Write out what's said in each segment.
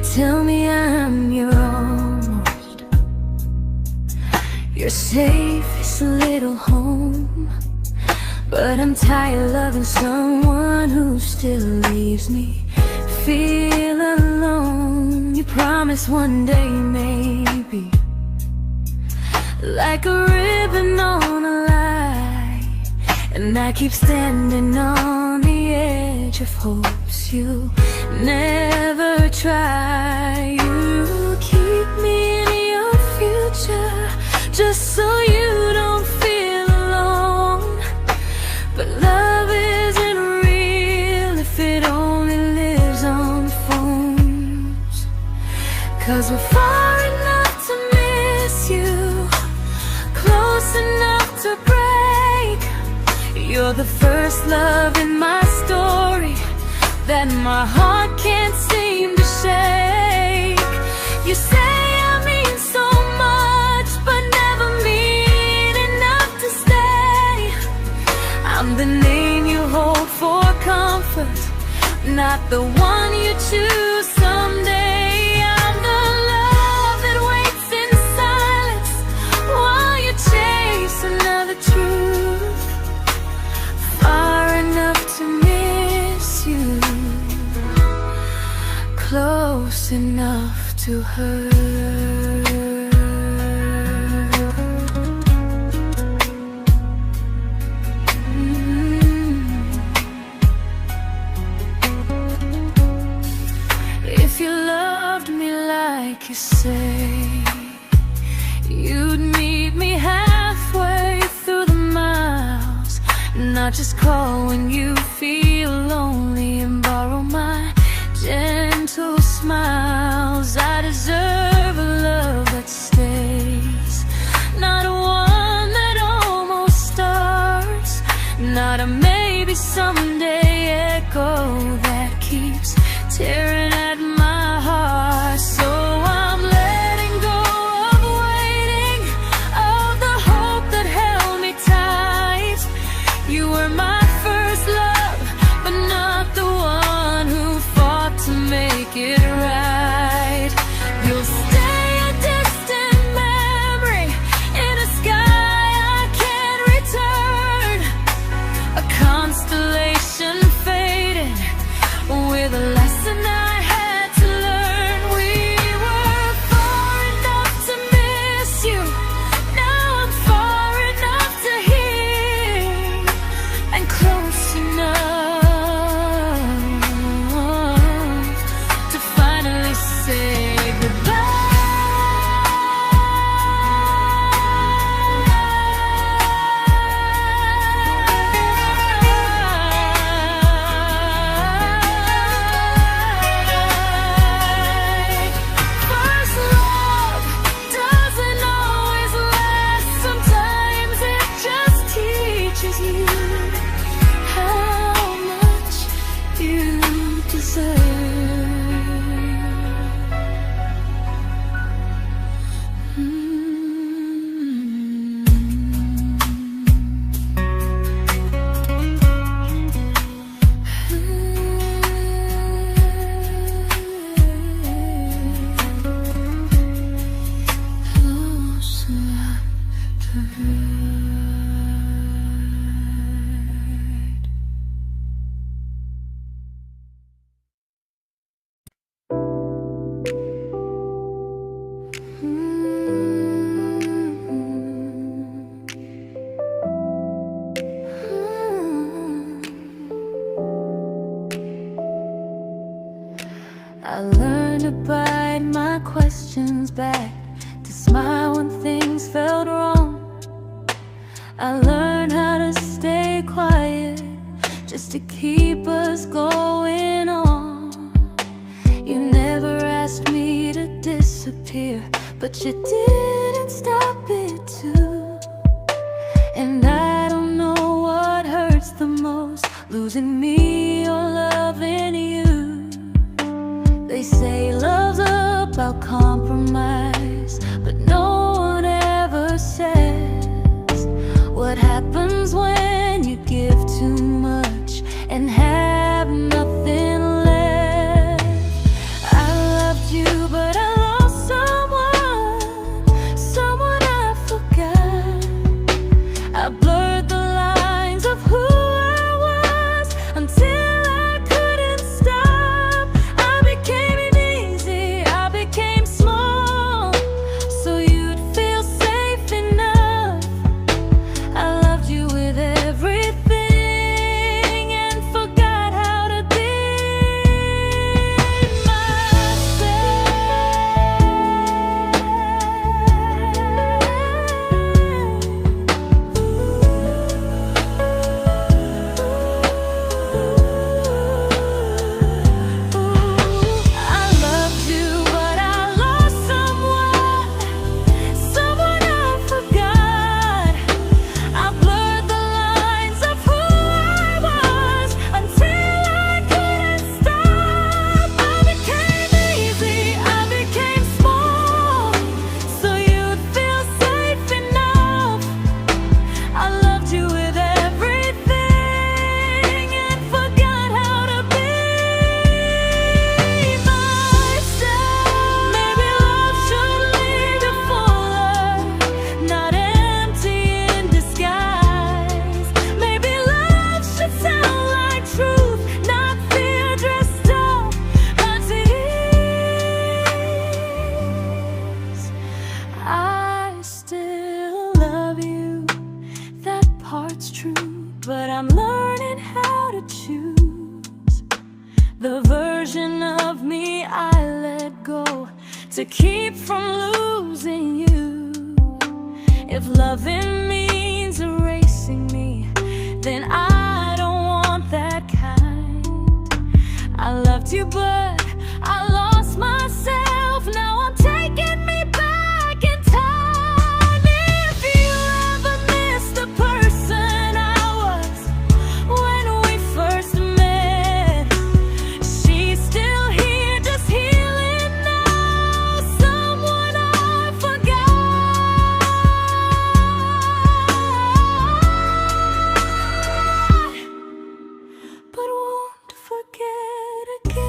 tell me I'm your almost, your safest little home. But I'm tired loving someone who still leaves me feel alone. You promise one day maybe, like a ribbon on a line, and I keep standing on the edge of hopes you never try. You keep me in your future just so you don't feel alone. But love isn't real if it only lives on phones. 'Cause we're far enough to miss you, close enough to break. You're the first love in my story that my heart can't seem to shake. You say I mean so much, but never mean enough to stay. I'm the name you hold for comfort, not the one you choose someday. I'm the love that waits in silence while you chase another truth. Far enough to miss you, close enough to hurt. If you loved me like you say, you'd meet me halfway through the miles, not just call when you feel lonely and borrow my gentle smiles. I deserve a love that stays, not one that almost starts, not a maybe someday echo that keeps tearing at my heart. So I'm letting go of waiting, of the hope that held me tight. You were my first love, but not the one who fought to make it right. You'll stay a distant memory in a sky I can't return, a constellation faded with a lesson I had to learn. We were far enough to miss you, now I'm far enough to hear, and close enough to finally say goodbye. First love doesn't always last, sometimes it just teaches you how much you deserve. Close enough to hurt. I learned to bite my questions back, to smile when things felt wrong. I learned how to stay quiet just to keep us going on. You never asked me to disappear, but you didn't stop it too. And I don't know what hurts the most, losing me or loving you. They say love's about compromise, but no one ever says what happens when you give too much and have nothing left. I loved you I'm learning how to choose the version of me I let go to keep from losing you. If loving means erasing me, then I don't want that kind. I loved you, but I lost myself. Now I'm taking me back in time. If you ever miss the person I was when we first met, she's still here, just healing now. Someone I forgot, but won't forget again.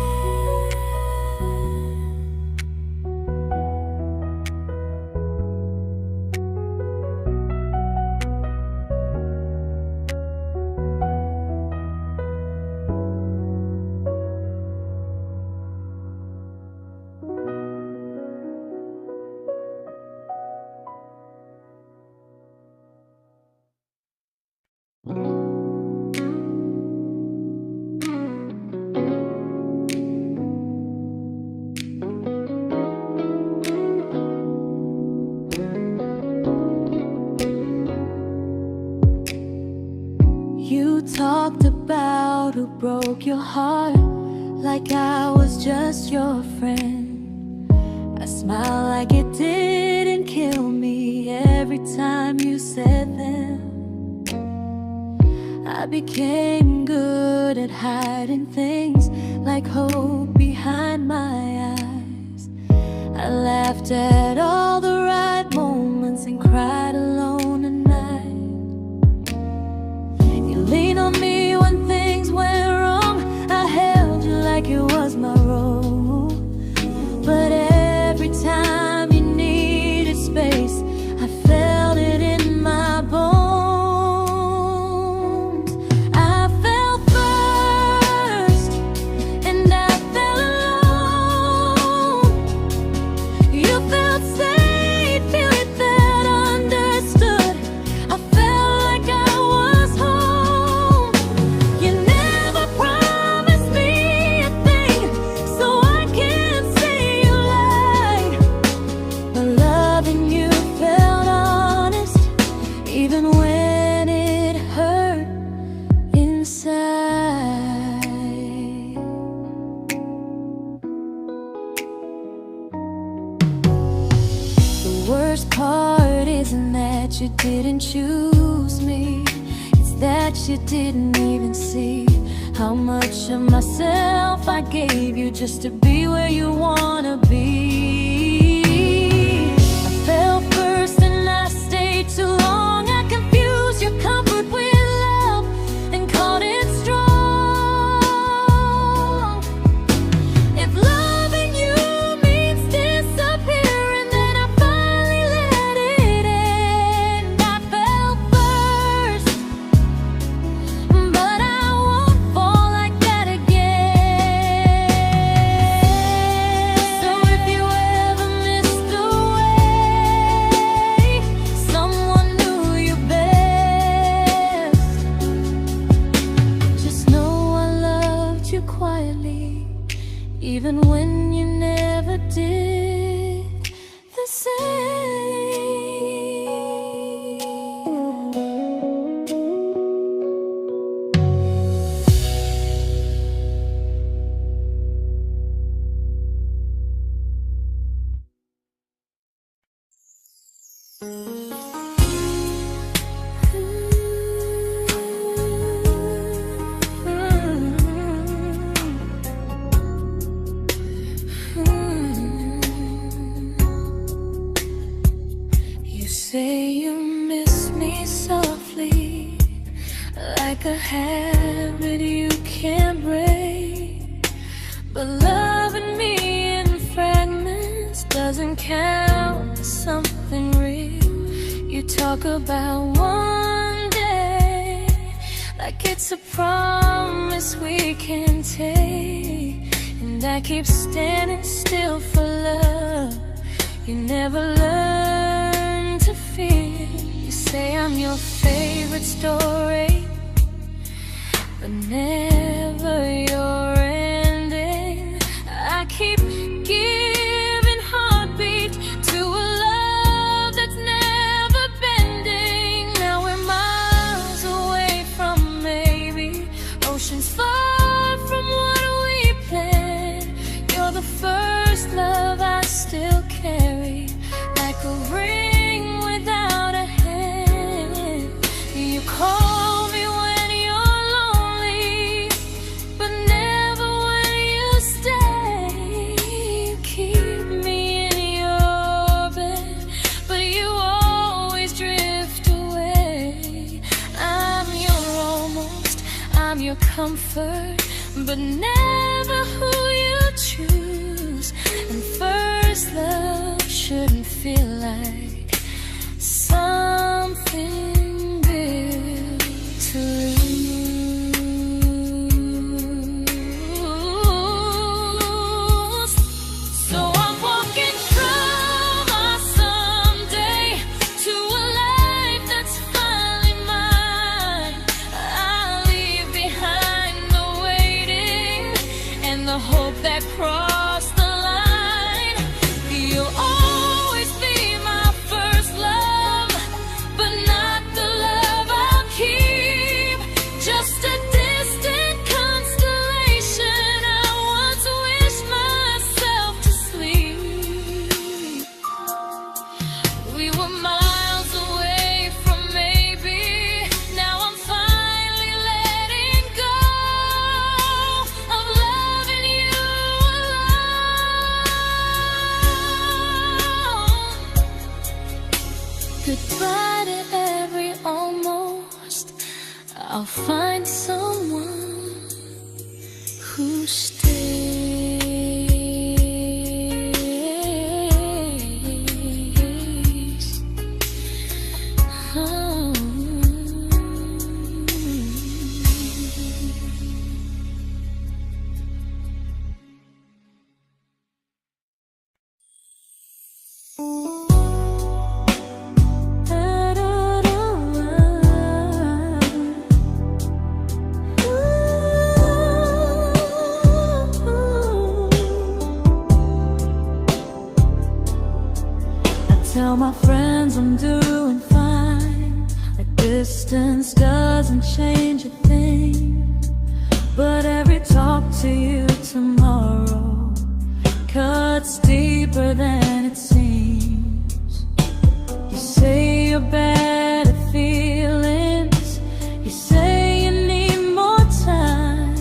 You talked about who broke your heart, like I was just your friend. I smiled like it didn't kill me every time you said them. I became good at hiding things like hope behind my eyes. I laughed at all the right moments and cried alone at night. You leaned on me when things went wrong. I held you like it was my role. But every time you needed space, I felt it in my bones. I fell first, and I fell alone. You felt safe, feeling that understood. I felt like I was home. You never promised me a thing, so I can't say you lied. But loving you felt honest, even when it hurt inside. The worst part isn't that you didn't choose me, it's that you didn't even see how much of myself I gave you just to be where you wanna be. I fell first and I stayed too long. I confused your comfort with love and called it strong. If loving you means disappearing, then I finally let it end. I fell first, but I won't fall like that again. So if you ever missed the way someone knew you best, just know I loved you quietly, even when you never did the same. You say you miss me softly, like a habit you can't break. But loving me in fragments doesn't count as something real. You talk about one day like it's a promise we can take, and I keep standing still for love. You never learn to feel. You say I'm your favorite story, but never your ending. I keep giving heartbeat to a love that's never bending. Now we're miles away from maybe, oceans far from what we planned. You're the first love I still carry, like a ring without a hand. You call me when you're lonely, but never when you stay. You keep me in your bed, but you always drift away. I'm your almost, I'm your comfort, but never who you choose. And first love shouldn't feel like something built to lose. So I'm walking through my someday to a life that's finally mine. I'll leave behind the waiting and the hope that crossed the line. You'll always be my first love, but not the love I'll keep. Just a distant constellation I once wished myself to sleep. We were miles away from maybe, now I'm finally letting go of loving you alone. Goodbye to every almost, I'll find someone who stays. Oh. Tell my friends I'm doing fine, like distance doesn't change a thing. But every talk to you tomorrow cuts deeper than it seems. You say you're bad at feelings, you say you need more time,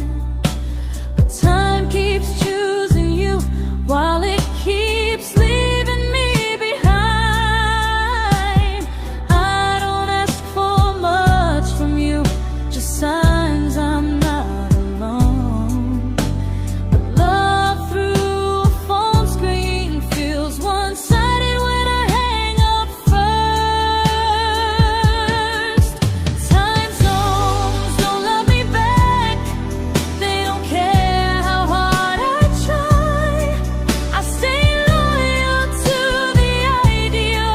but time keeps choosing you while it keeps leaving me behind. I don't ask for much from you, just signs I'm not alone. But love through a phone screen feels one-sided when I hang up first. Time zones don't love me back, they don't care how hard I try. I stay loyal to the idea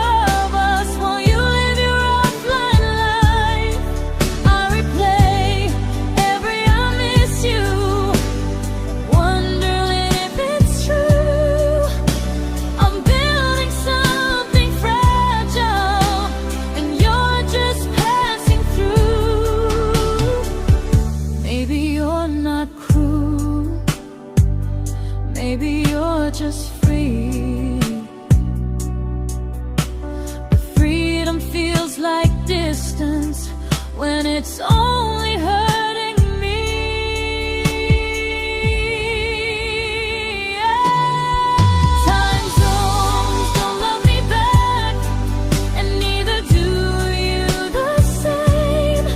of us while you live your offline life. I replay every I miss you, wondering if it's true. I'm building something fragile, and you're just passing through. Maybe you're not cruel, maybe you're just free. But freedom feels like distance when it's only hurting me. Time zones don't love me back, and neither do you the same.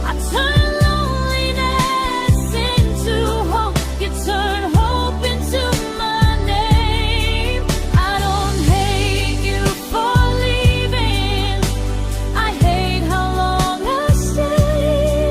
I turn loneliness into hope, you turn hope into my name. I don't hate you for leaving, I hate how long I stayed.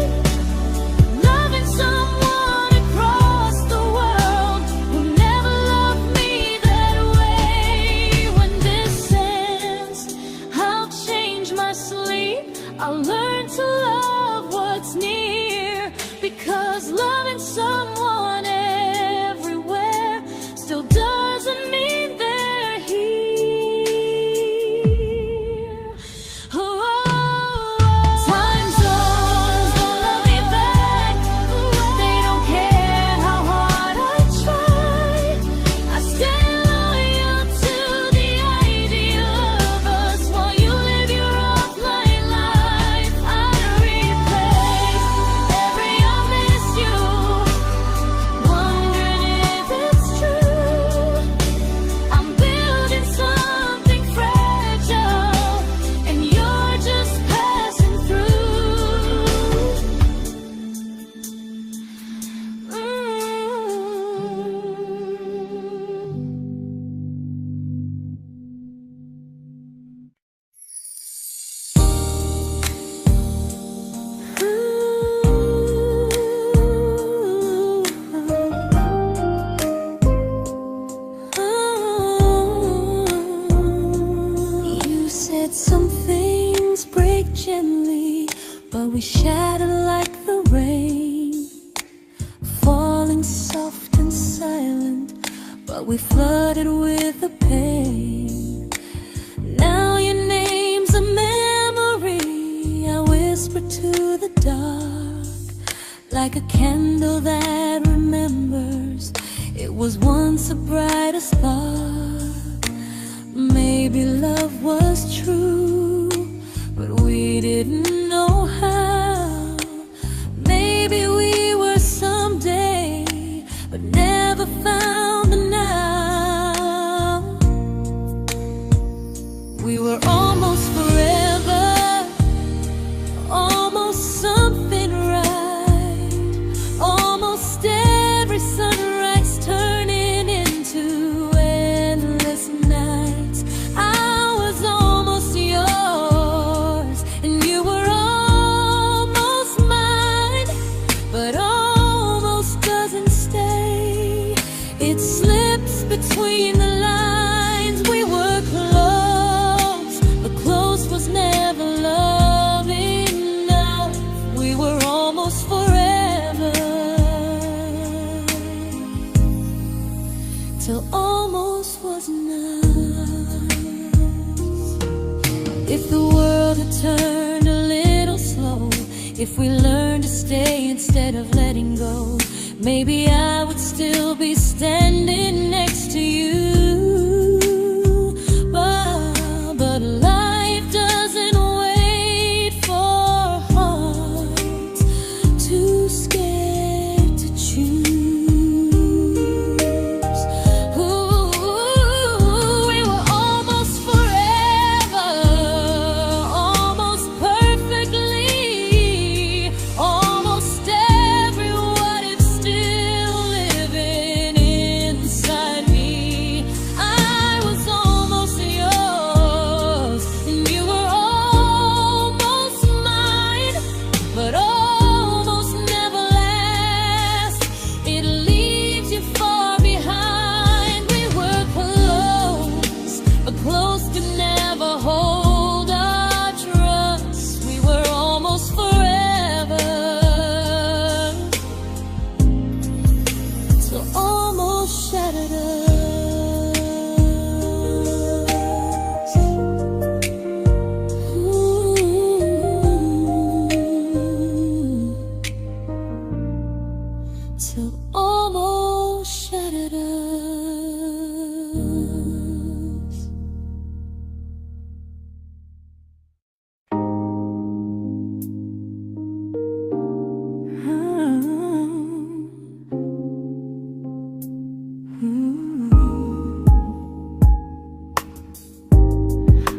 we shattered like the rain, falling soft and silent, but we flooded with the pain. Now your name's a memory I whisper to the dark, like a candle that remembers it was once a brighter spark. Maybe love was true, but we didn't know how. Maybe we were someday, but never found the now. We were almost forever, almost something right, almost every sunrise turning into endless nights. I was almost yours, and you were almost mine, but almost doesn't stay. It slips between the lines. We were close, but close was never love enough. We were almost forever, till almost was enough. If the world had turned a little slow, if we learned to stay instead of letting go, maybe I would still be standing next to you. But life doesn't wait for hearts too scared to choose. Ooh, we were almost forever, almost perfectly, almost every what if still living inside me. I was almost yours, and you were almost mine, but almost never lasts. It leaves you far behind. We were close, but close could never hold our trust. We were almost forever, till almost shattered us. Ooh, till almost shattered us.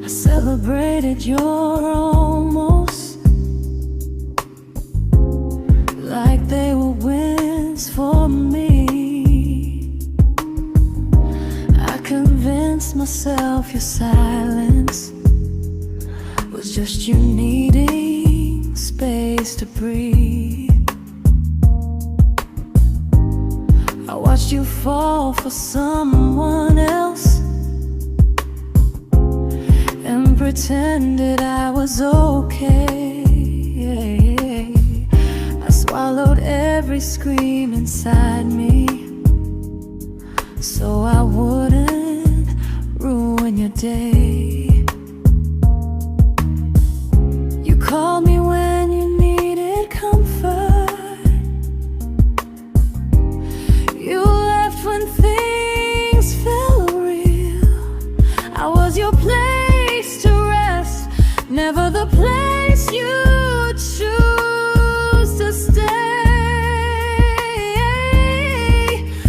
I celebrated your almost like they were wins for me. I convinced myself your silence was just you needing space to breathe. I watched you fall for someone else and pretended I was okay. I swallowed every scream inside me so I wouldn't ruin your day. You called me when you needed comfort. You left when things felt real. I was your place to rest, never the place you choose to stay.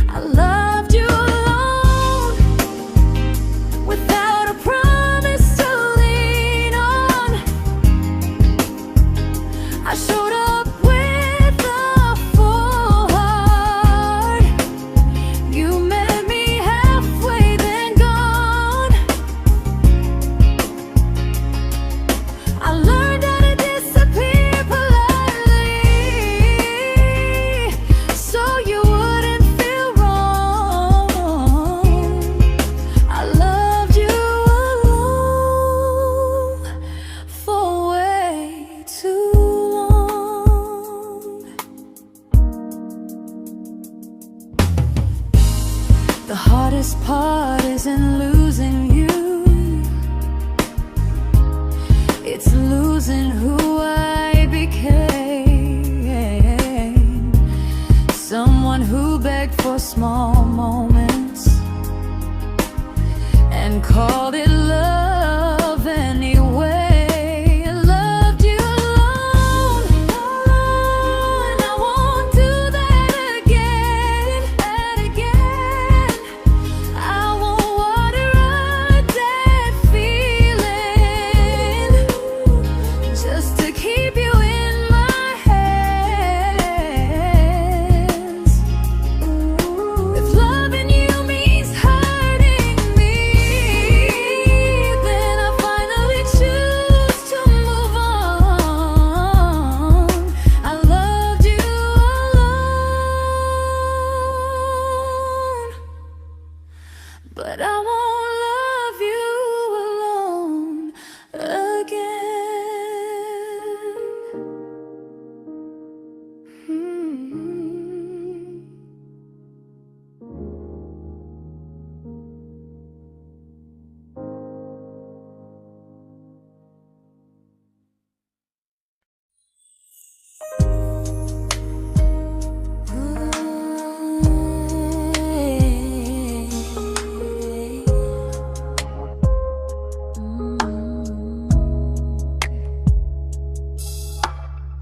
I loved you alone, without a promise to lean on. I showed up with a full heart. You met me halfway, then gone. I learned how to disappear heart isn't losing you, it's losing who I became. Someone who begged for small moments and called it love anyway. Loved you alone, and I won't do that again, and again. I won't water a dead feeling just to keep you in my hands. If loving you means hurting me, then I finally choose to move on. I loved you alone, but I won't love you alone again.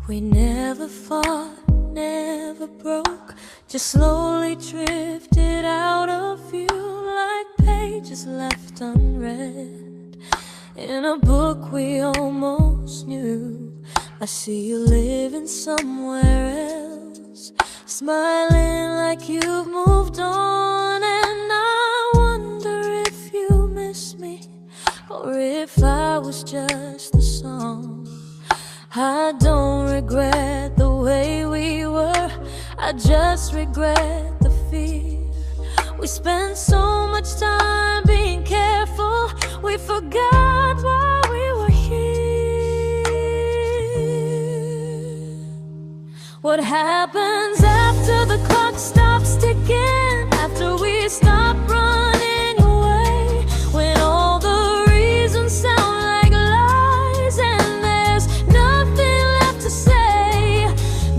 We never fought, never broke, just slowly drifted out of view like pages left unread in a book we almost knew. I see you living somewhere else, smiling like you've moved on, and I wonder if you miss me or if I was just a song. I don't regret the way we were, I just regret the fear. We spent so much time being careful, we forgot why we were here. What happens after the clock stops ticking, after we stop running away, when all the reasons sound like lies and there's nothing left to say?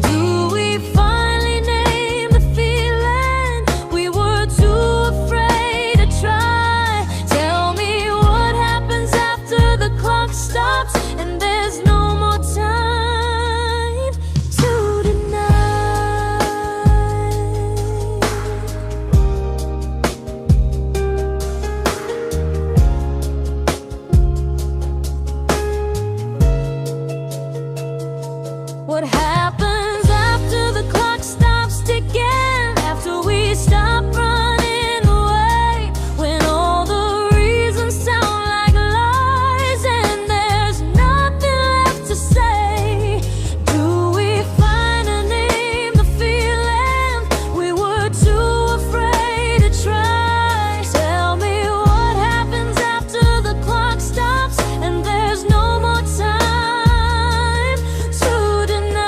Do we finally name the feeling we were too afraid to try? Tell me what happens after the clock stops and there's no more time to deny. What happens after the clock stops ticking, after we stop running away, when all the reasons sound like lies and there's nothing left to say? Do we finally name the feeling we were too afraid to try? Tell me what happens after the clock stops and there's no more time to deny.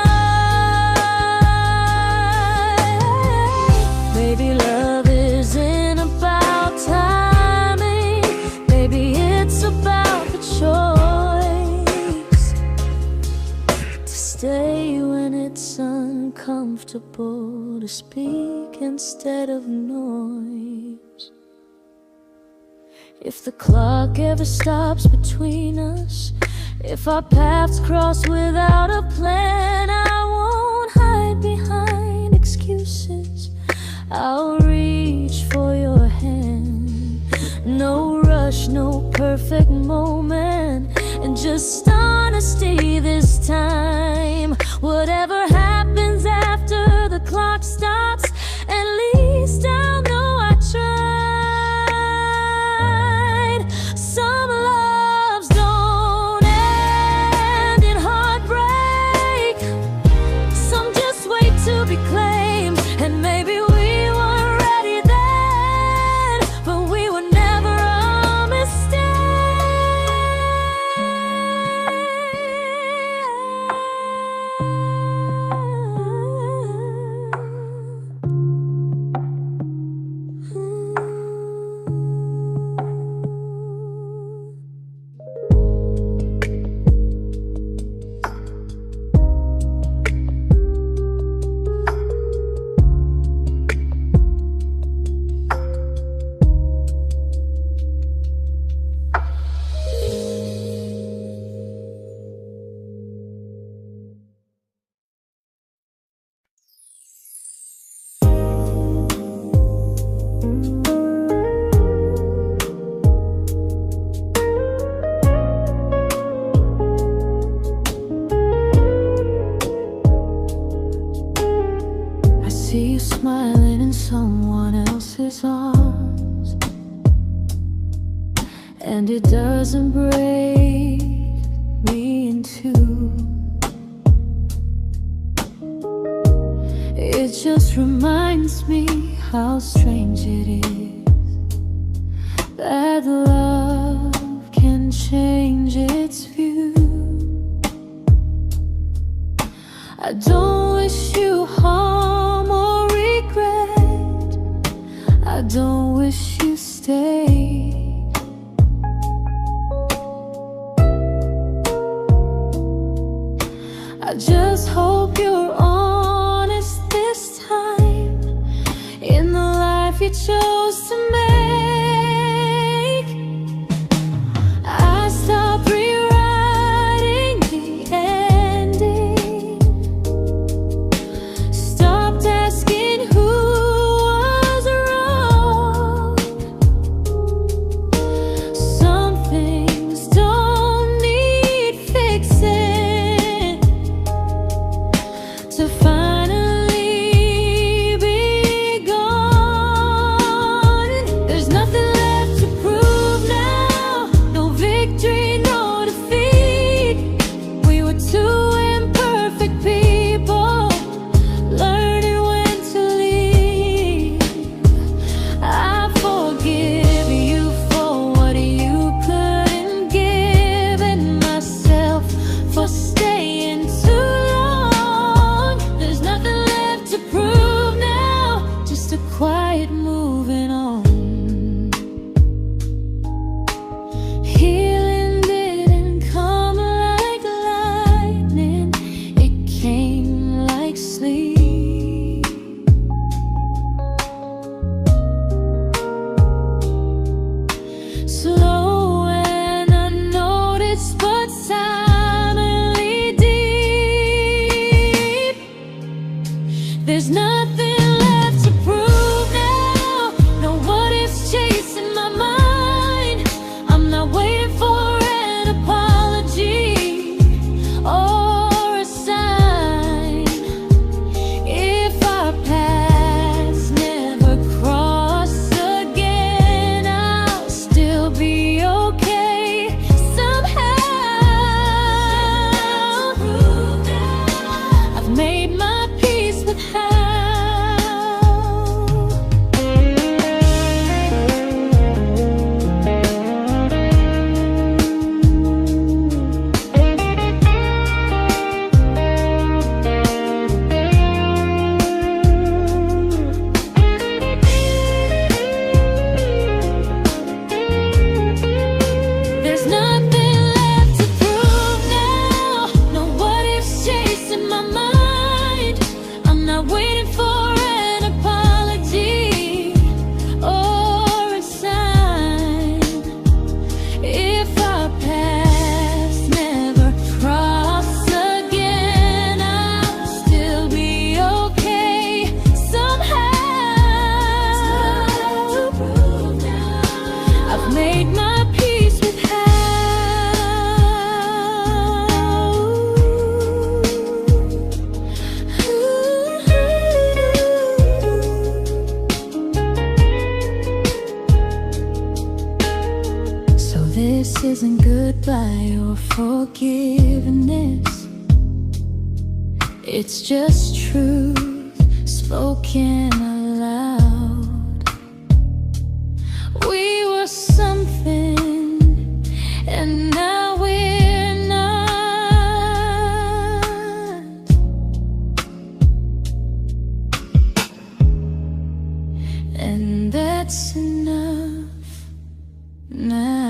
Maybe love isn't about timing, maybe it's about the choice to stay when it's uncomfortable, to speak instead of noise. If the clock ever stops between us, if our paths cross without a plan, I won't hide behind excuses, I'll reach for your hand. No rush, no perfect moment, and just honesty this time. Whatever happens after the clock stops, at least I'll know I tried. Some loves don't end in heartbreak, some just wait to be claimed, and maybe we weren't ready then, but we were never a mistake. and it doesn't break me in two. It just reminds me how strange it is that love can change its view. I don't wish you harm or regret. I don't wish you stay. I just hope you're honest this time in the life you chose to make. I stopped rewriting the ending, stopped asking who was wrong. Some things don't need fixing to finally be gone. There's nothing left to prove now, no victory, no defeat. We were two imperfect people, learning when to leave. I forgive you for what you couldn't give, and myself for staying too long. There's nothing left to prove now, just a quiet moving on. Healing didn't come like lightning, it came like sleep. Slow and unnoticed, but silently deep. There's nothing left to prove now, no what ifs chasing my mind. I'm not waiting for an apology or a sign. If our paths never cross again, I'll still be okay somehow. I've made my peace with how. There's nothing left to prove now, no what ifs chasing my mind. I'm not waiting for an apology or a sign. If our paths never cross again, I'll still be okay somehow. I've made my peace with how. So this isn't goodbye or forgiveness, it's just truth spoken aloud. We were something, and now we're not. And that's enough now.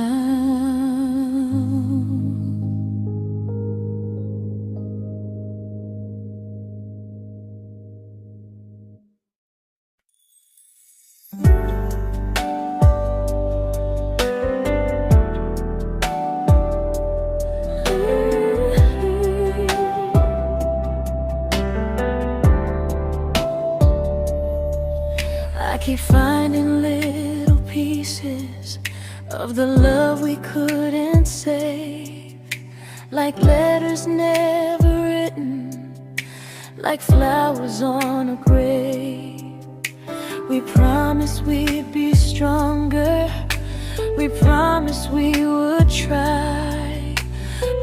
I keep finding little pieces of the love we couldn't save, like letters never written, like flowers on a grave. We promised we'd be stronger, We promised we would try,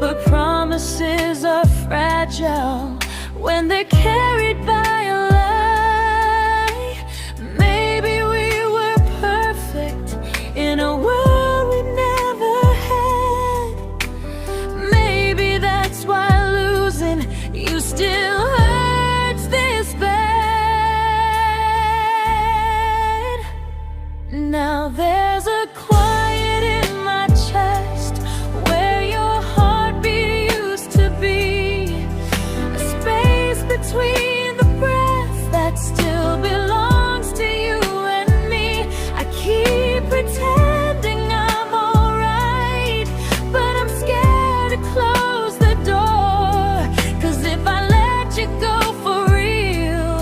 but promises are fragile when they're carried by a lie. Maybe we were perfect in a world we never had. Maybe that's why losing you still hurts this bad. Now there's a quiet in my chest where your heartbeat used to be, a space between the breath that still belongs to you and me. I keep pretending I'm alright, but I'm scared to close the door. 'Cause if I let you go for real,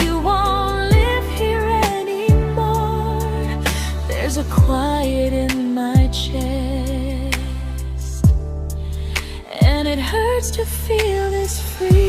you won't live here anymore. There's a quiet in my chest, and it hurts to feel this free.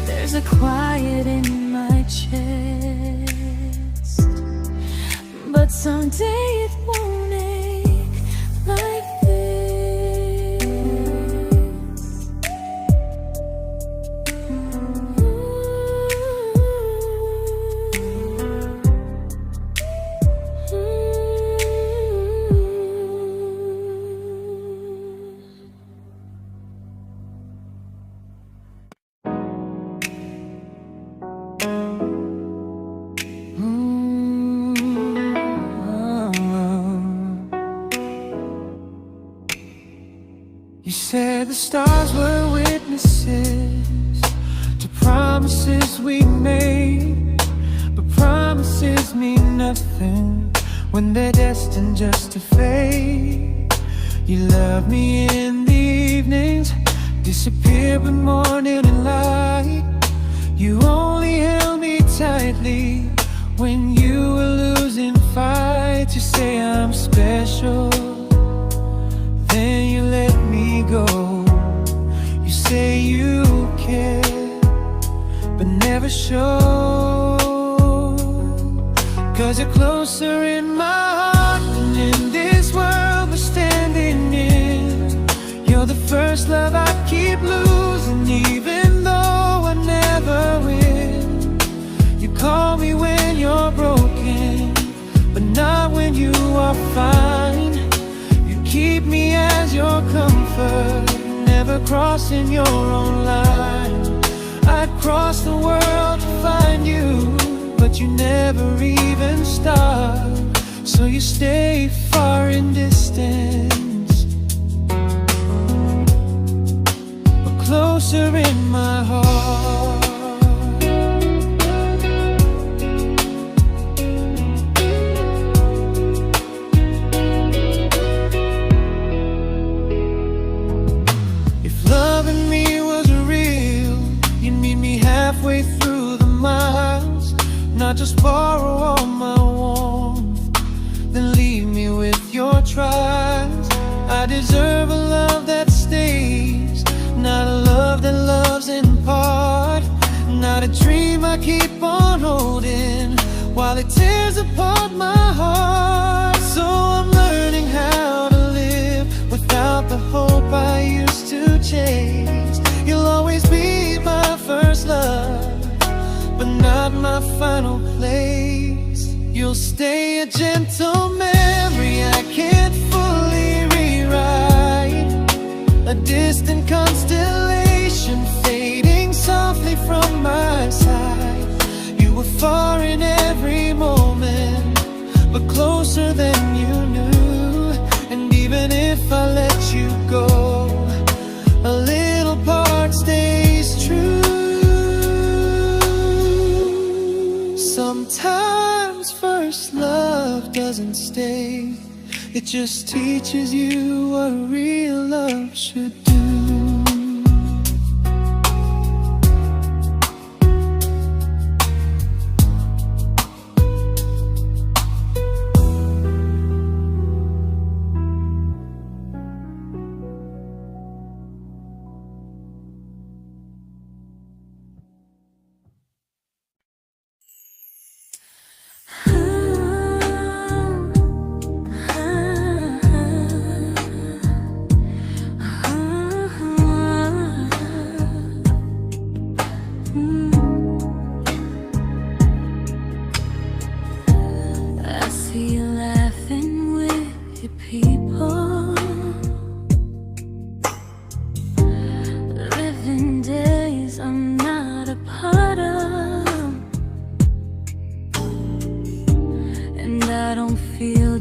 There's a quiet in my chest, but someday it won't ache like this. You said the stars were witnesses to promises we made, but promises mean nothing when they're destined just to fade. You love me in the evenings, disappear when morning and light. You only held me tightly when you were losing fights. You say I'm special, then you let me go. You say you care, but never show. 'Cause you're closer in my heart than in this world we're standing in. You're the first love I keep losing, even though I never win. You call me when you're broken, but not when you are fine. Keep me as your comfort, never crossing your own line. I'd cross the world to find you, but you never even start. So you stay far in distance, but closer in my heart. Halfway through the miles, not just borrow all my warmth, then leave me with your trials. I deserve a love that stays, not a love that loves in part. Not a dream I keep on holding while it tears apart my heart. So I'm learning how to live without the hope I used to chase. You'll always be my first love, but not my final place. You'll stay a gentle memory distant constellation fading softly from my side. You were far in every moment, but closer than you knew. And even if I let you go, a little part stays true. Sometimes first love doesn't stay, it just teaches you what real love should do.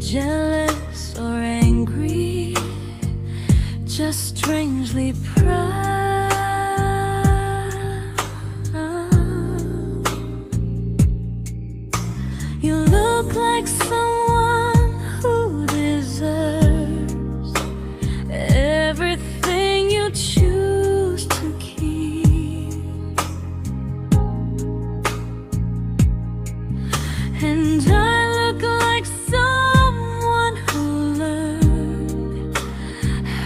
Jealous or angry, just strangely proud. You look like someone who deserves everything you choose to keep. And I look like someone who learned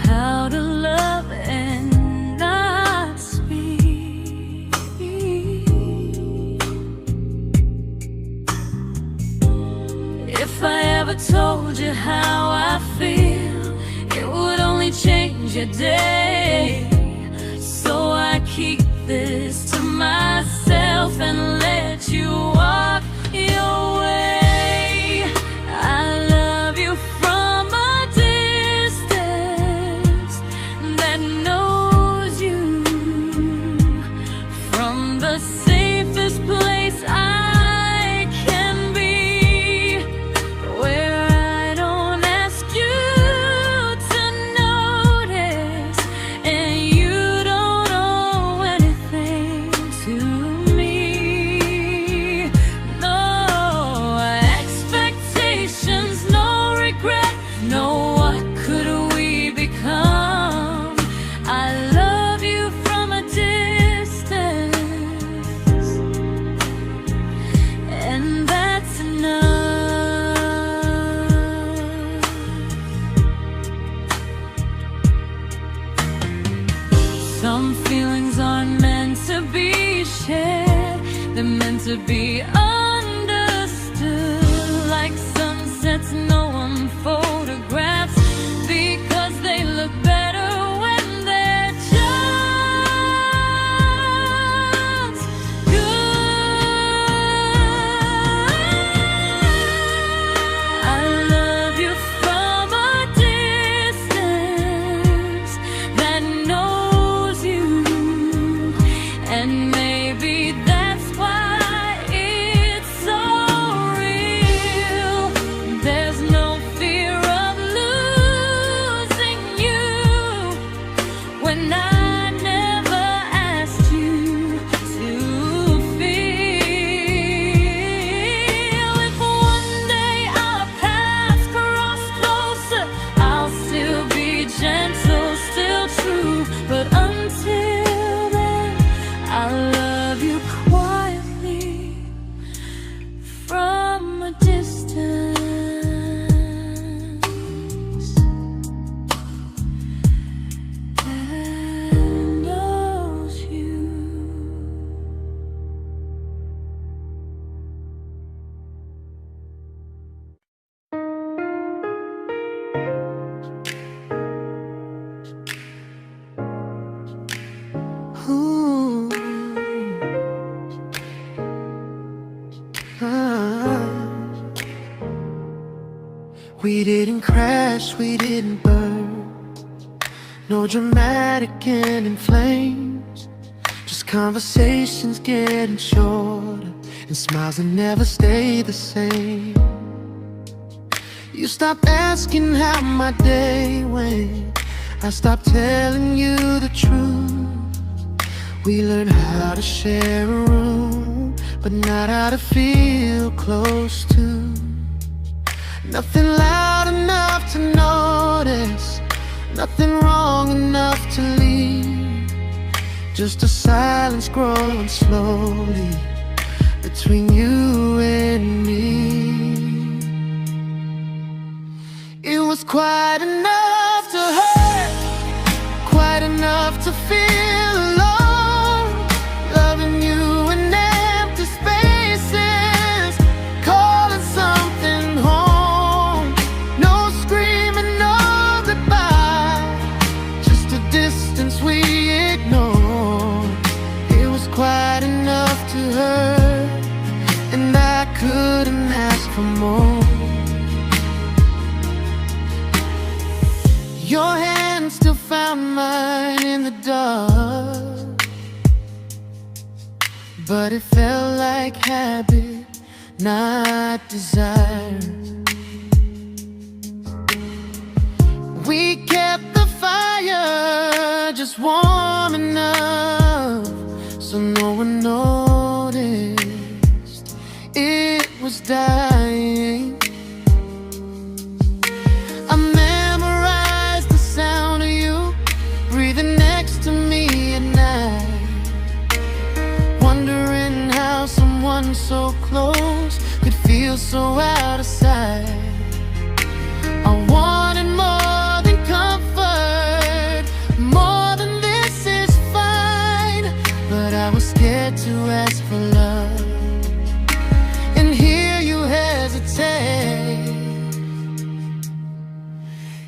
how to love and not speak. If I ever told you how I feel, it would only change your day. So I keep this to myself and let you walk your way. I love you from a distance that knows you, from the safest place I can be, where I don't ask you to notice and you don't owe anything to me. No expectations, no regret, no what could we become. I love you from a distance, and that's enough. Some feelings aren't meant to be shared, they're meant to be understood. Like sunsets no one photographs, because they look better when they're just good. I love you from a distance that knows you, and maybe that's why it's so real. There's no fear of losing you when I never asked you to feel. If one day our paths cross closer, I'll still be gentle, still true. But until then, I love you quietly from a distance that knows you. Ooh. Ah. We didn't crash, we didn't burn. No dramatic ending flames, just conversations getting shorter, and smiles that never stay the same. You stopped asking how my day went, I stopped telling you the truth. We learned how to share a room, but not how to feel close to. Nothing loud enough to notice, nothing wrong enough to leave. Just a silence growing slowly between you and me. It was quite enough to hurt, quite enough to feel alone. Loving you in empty spaces, calling something home. No screaming, no goodbye, just a distance we ignored. It was quite enough to hurt, and I couldn't ask for more. Your hand still found mine in the dark, but it felt like habit, not desire. We kept the fire just warm enough so no one noticed it was dying. I memorized the sound of you breathing next to me at night, wondering how someone so close could feel so out of sight. I wanted more than comfort, more than this is fine, but I was scared to ask for love, and here you hesitate.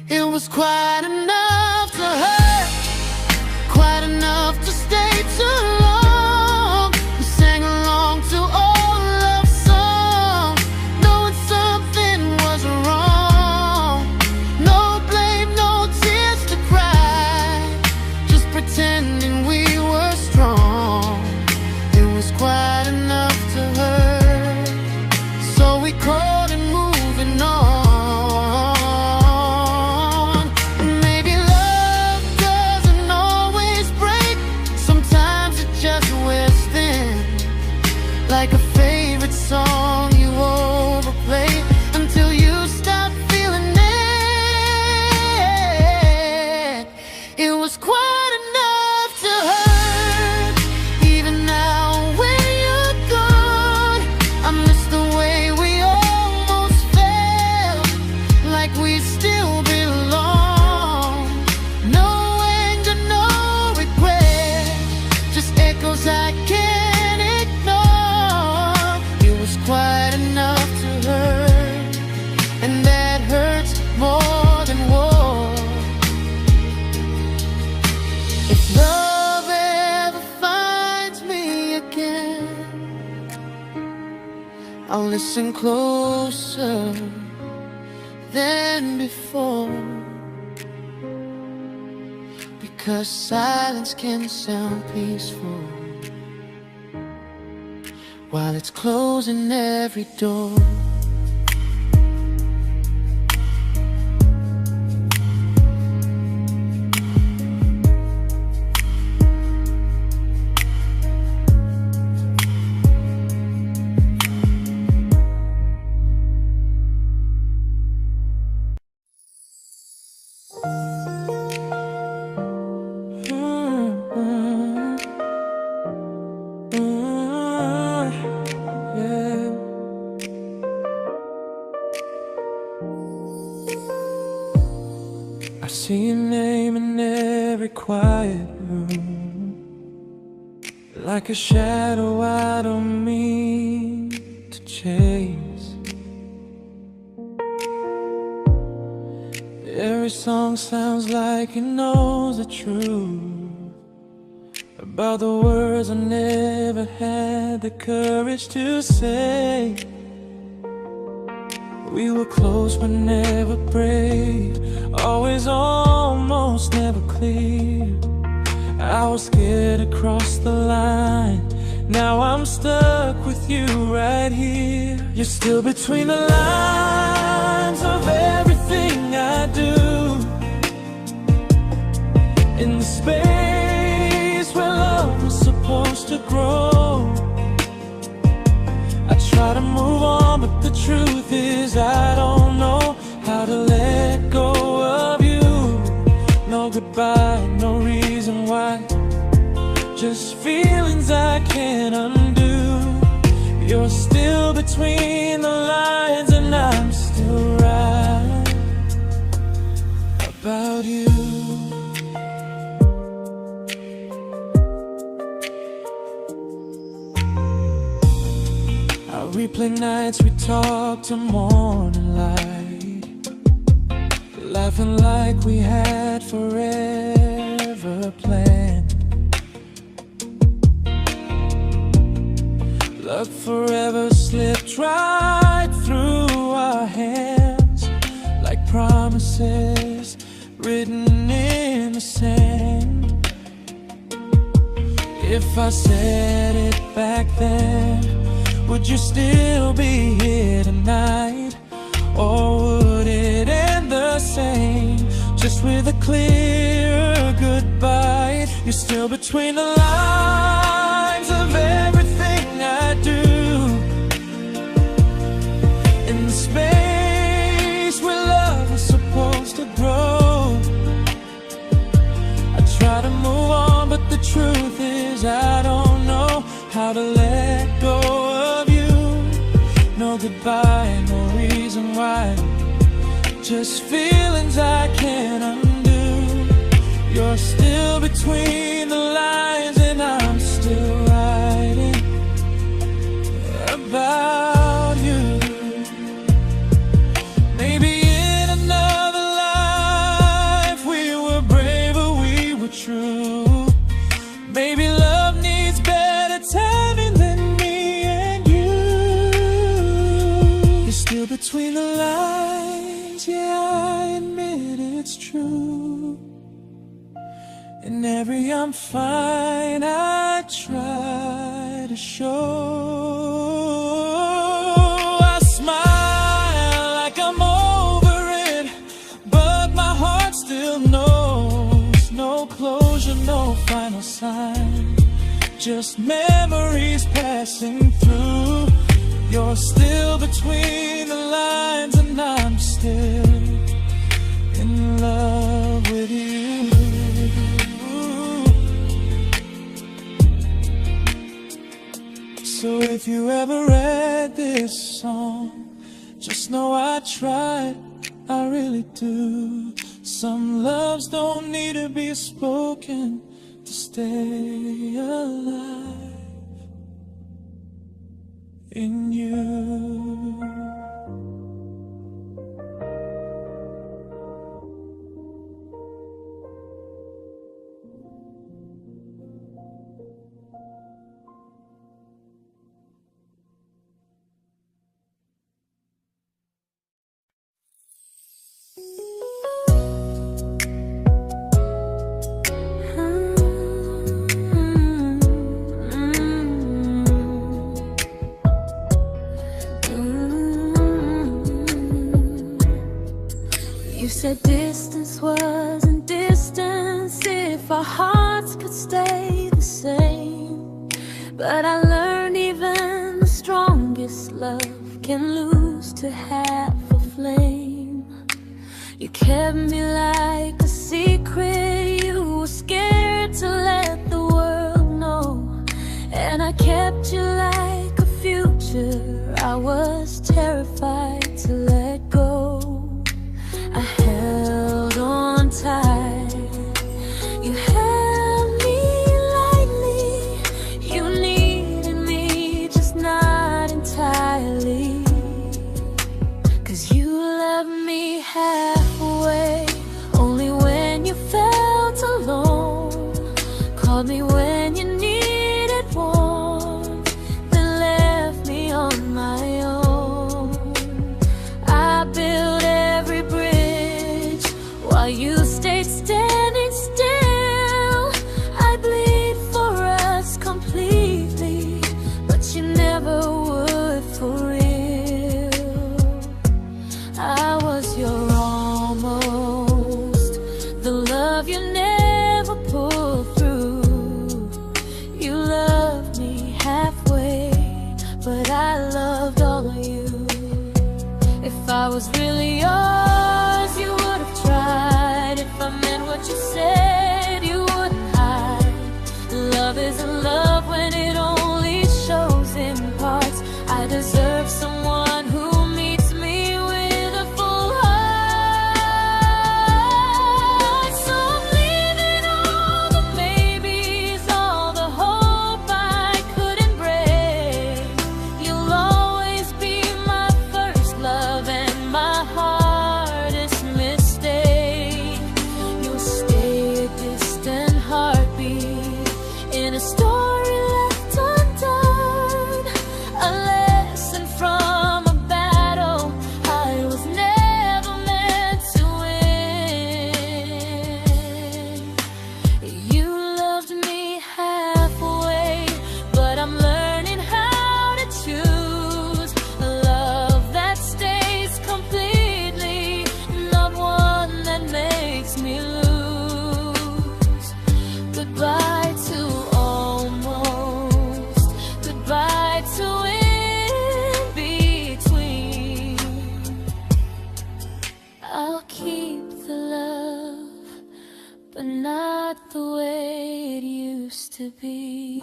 It was quite enough to hurt, quite enough to stay too long. We sang along to old love songs, knowing something was wrong. No blame, no tears to cry, just pretending we were strong. It was quite enough to hurt, so we called it moving on. Like a favorite song you overplay until you stop feeling it. It was quite enough to hurt. Even now when you're gone, I miss the way we almost felt, like we still belong. No anger, no regret, just echoes I can't ignore. Quite enough to hurt, and that hurts more than war. If love ever finds me again, I'll listen closer than before, because silence can sound peaceful while it's closing every door. I see your name in every quiet room, like a shadow I don't mean to chase. Every song sounds like it knows the truth about the words I never had the courage to say. We were close but never brave, always almost, never close. clear. I was scared to cross the line. Now I'm stuck with you right here. You're still between the lines of everything I do. In the space where love was supposed to grow. I try to move on, but the truth is I don't know how to let go of you. No goodbye, no reason why. Just feelings I can't undo. You're still between the lines, and I'm still right about you. I replay nights we talk till morning light, laughing like we had forever planned. Luck forever slipped right through our hands, like promises written in the sand. If I said it back then, would you still be here tonight? Or would it end the same, just with a clear goodbye? You're still between the lines of everything I do. In the space where love was supposed to grow. I try to move on, but the truth is I don't know how to let go of you. No goodbye, no reason why. Just feelings I can't undo. You're still between the lines, and I'm still writing about you. Maybe in another life we were braver, we were true. Maybe love needs better timing than me and you. You're still between the lines, yeah, I admit it's true. In every I'm fine I try to show. I smile like I'm over it, but my heart still knows. No closure, no final sign, just memories passing through. You're still between the lines, and I'm still in love with you. So if you ever read this song, just know I tried, I really do. Some loves don't need to be spoken to stay alive in you. You said distance wasn't distance if our hearts could stay the same. But I learned even the strongest love can lose to half a flame. You kept me like a secret you were scared to let the world know. And I kept you like a future I was terrified to let go. I held on tight, you held me lightly. You needed me, just not entirely. 'Cause you loved me halfway, only when you felt alone. Called me when you needed warmth, then left me on my own. I built every bridge while you stayed standing still. love you never pulled through. You loved me halfway, but I loved all of you. If I was really yours, you would have tried. If I meant what you said, you wouldn't hide. Love isn't love when it only shows in parts. I deserve someone who meets me with a full heart. So I'm leaving all the maybes, all the hope I couldn't break. You'll always be my first love and my hardest mistake. You'll stay a distant heartbeat in a story left undone, a lesson from a battle I was never meant to win. You loved me halfway, but I'm learning how to choose a love that stays completely, not one that makes me lose. Goodbye to almost, goodbye to in between. I'll keep the love, but not the way it used to be.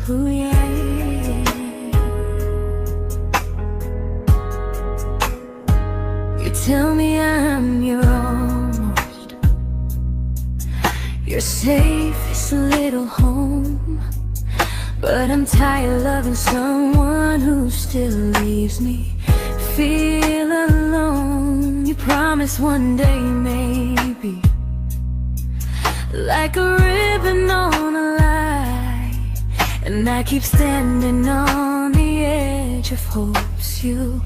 Ooh, yeah, yeah. You tell me I'm your almost, your safest little home, but I'm tired loving someone who still leaves me feel alone. You promise one day maybe, like a ribbon on a line, and I keep standing on the edge of hopes you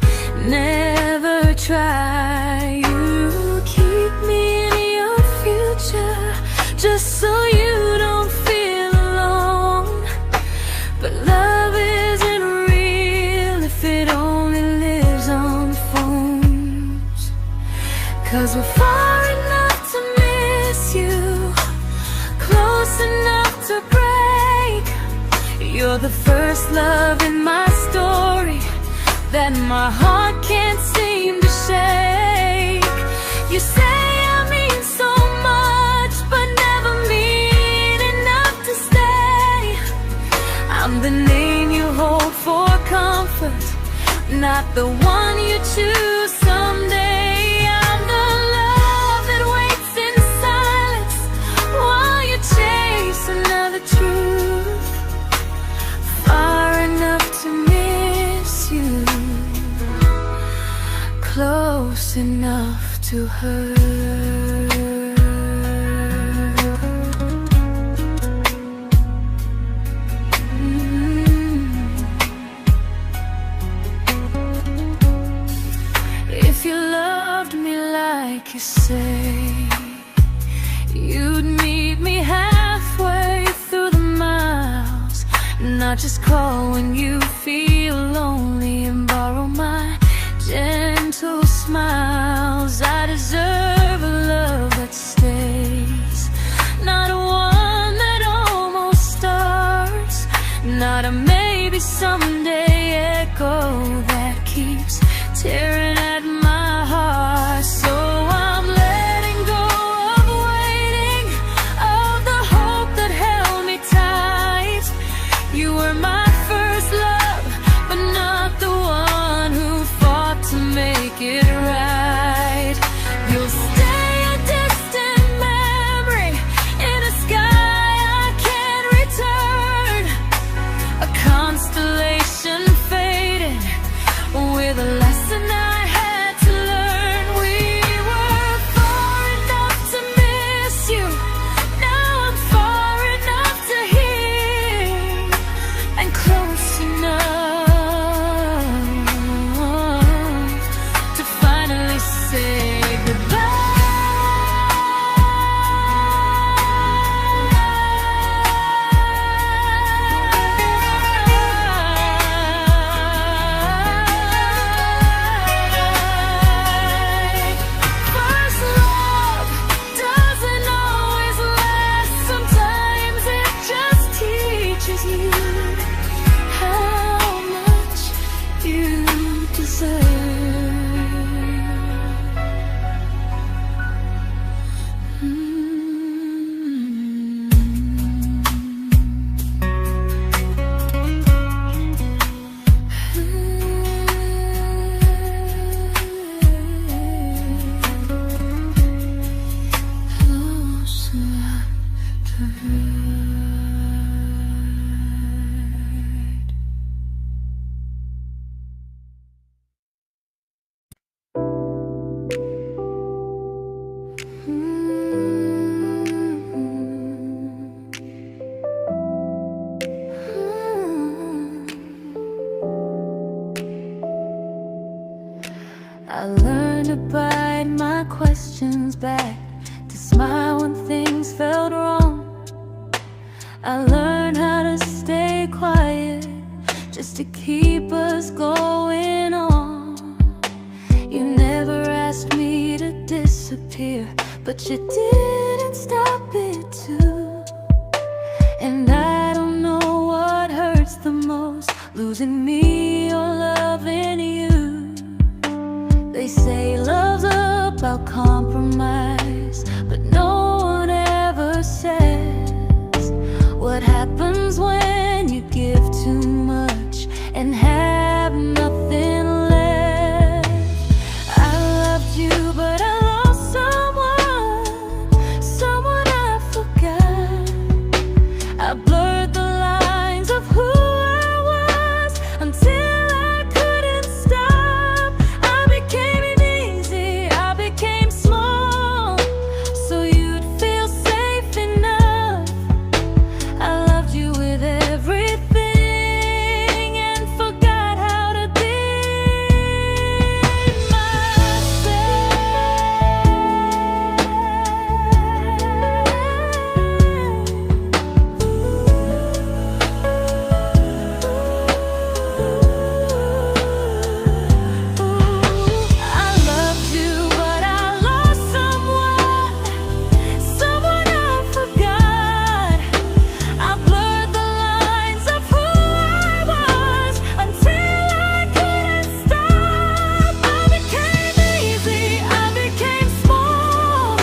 never try. You keep me in your future just so you don't feel alone. But love isn't real if it only lives on phones. 'Cause we're far enough to miss you, close enough to break. You're the first love in my story that my heart can't seem to shake. You say I mean so much, but never mean enough to stay. I'm the name you hold for comfort, not the one you choose someday. I'm the love that waits in silence while you chase another truth. Far enough to miss you, close enough to hurt. If you loved me like you say, you'd meet me halfway through the miles, not just call when you feel lonely and borrow my gentle smiles. I deserve a love that stays, not one that almost starts, not a maybe someday echo that keeps tearing at my heart. So I'm letting go of waiting, of the hope that held me tight. You were my first love, but not the one I learned to bite my questions back, to smile when things felt wrong. I learned how to stay quiet, just to keep us going on. You never asked me to disappear, but you didn't stop it too. And I don't know what hurts the most, losing me or loving you. They say love's about compromise, but no one ever says what happens when you give too much and have nothing left. I loved you, but I lost someone I forgot. I blurred the lines of who I was until I couldn't stop. I became easy, I became small, so you'd feel safe enough. I loved you with everything and forgot how to be I loved you, but I lost someone I forgot. I blurred the lines of who I was until I couldn't stop. I became easy, I became small,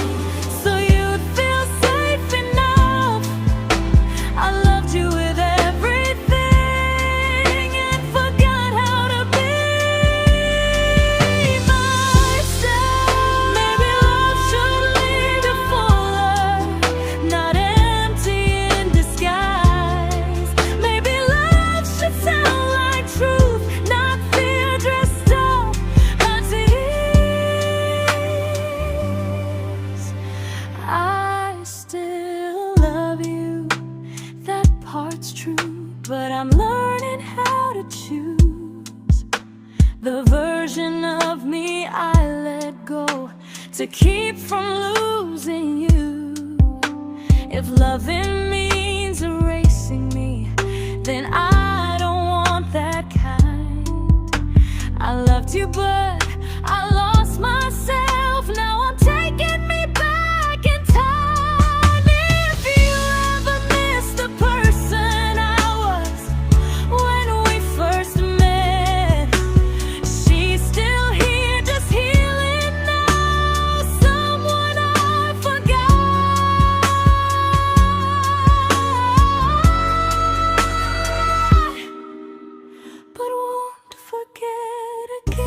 so you'd feel safe enough. I loved you with everything and forgot how to be myself. Maybe love should lead you fuller, not empty in disguise. Maybe love should sound like truth, not fear dressed up as ease. I still love you, that part's true, but I'm learning how to choose the version of me I let go to keep from losing you. If loving means erasing me, then I don't want that kind. I loved you, but I lost myself. Now I'm taking me back in time. If you ever missed the person I was when we first met, she's still here, just healing now. Someone I forgot, but won't forget again.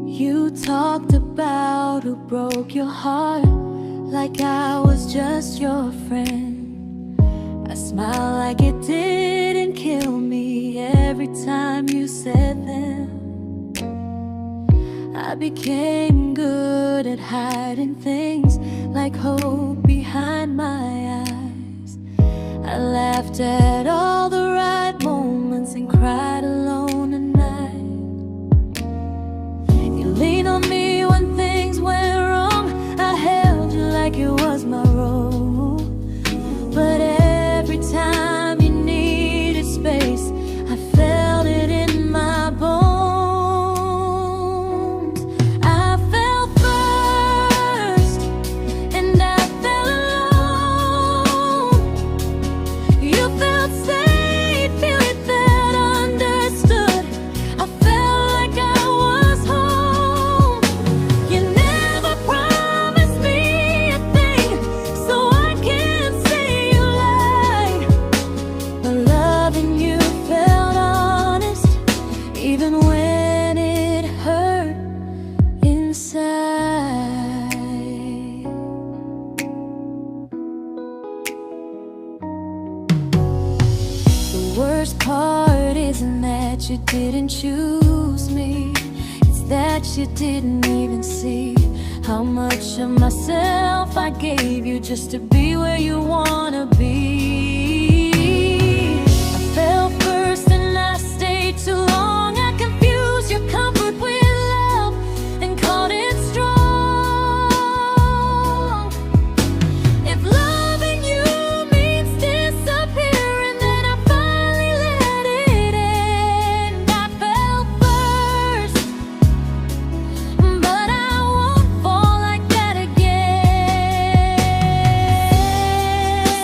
You talked about who broke your heart, like I was just your friend. I smile like it didn't kill me every time you said them. I became good at hiding things like hope behind my eyes. I laughed at all the right moments and cried alone at night. You leaned on me when things went wrong. I held you like it was my role. But every time you needed space, I felt it in my bones. I fell first, and I fell alone. You felt safe. worst part isn't that you didn't choose me, it's that you didn't even see how much of myself I gave you just to be where you wanna be. I fell first and I stayed too long. I confused your comfort with love and called it strong. If loving you means disappearing, then I finally let it end. I fell first, but I won't fall like that again.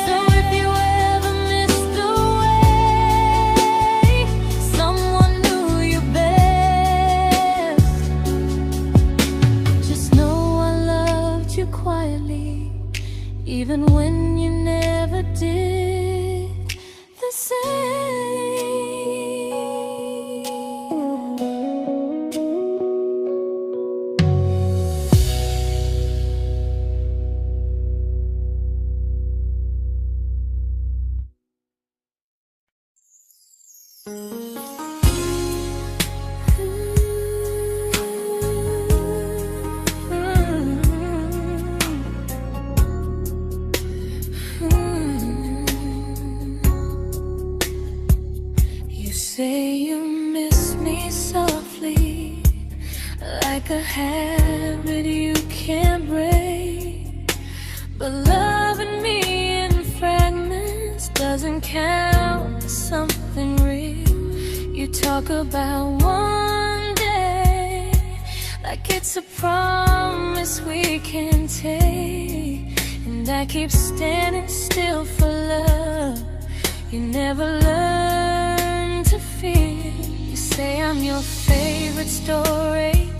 So if you ever missed the way someone knew you best, just know I loved you quietly, even when you never did the same. You say you miss me softly, like a habit you can't break. But loving me in fragments doesn't count as something real. You talk about one day like it's a promise we can take, and I keep standing still for love. You never learn to feel. You say I'm your favorite story,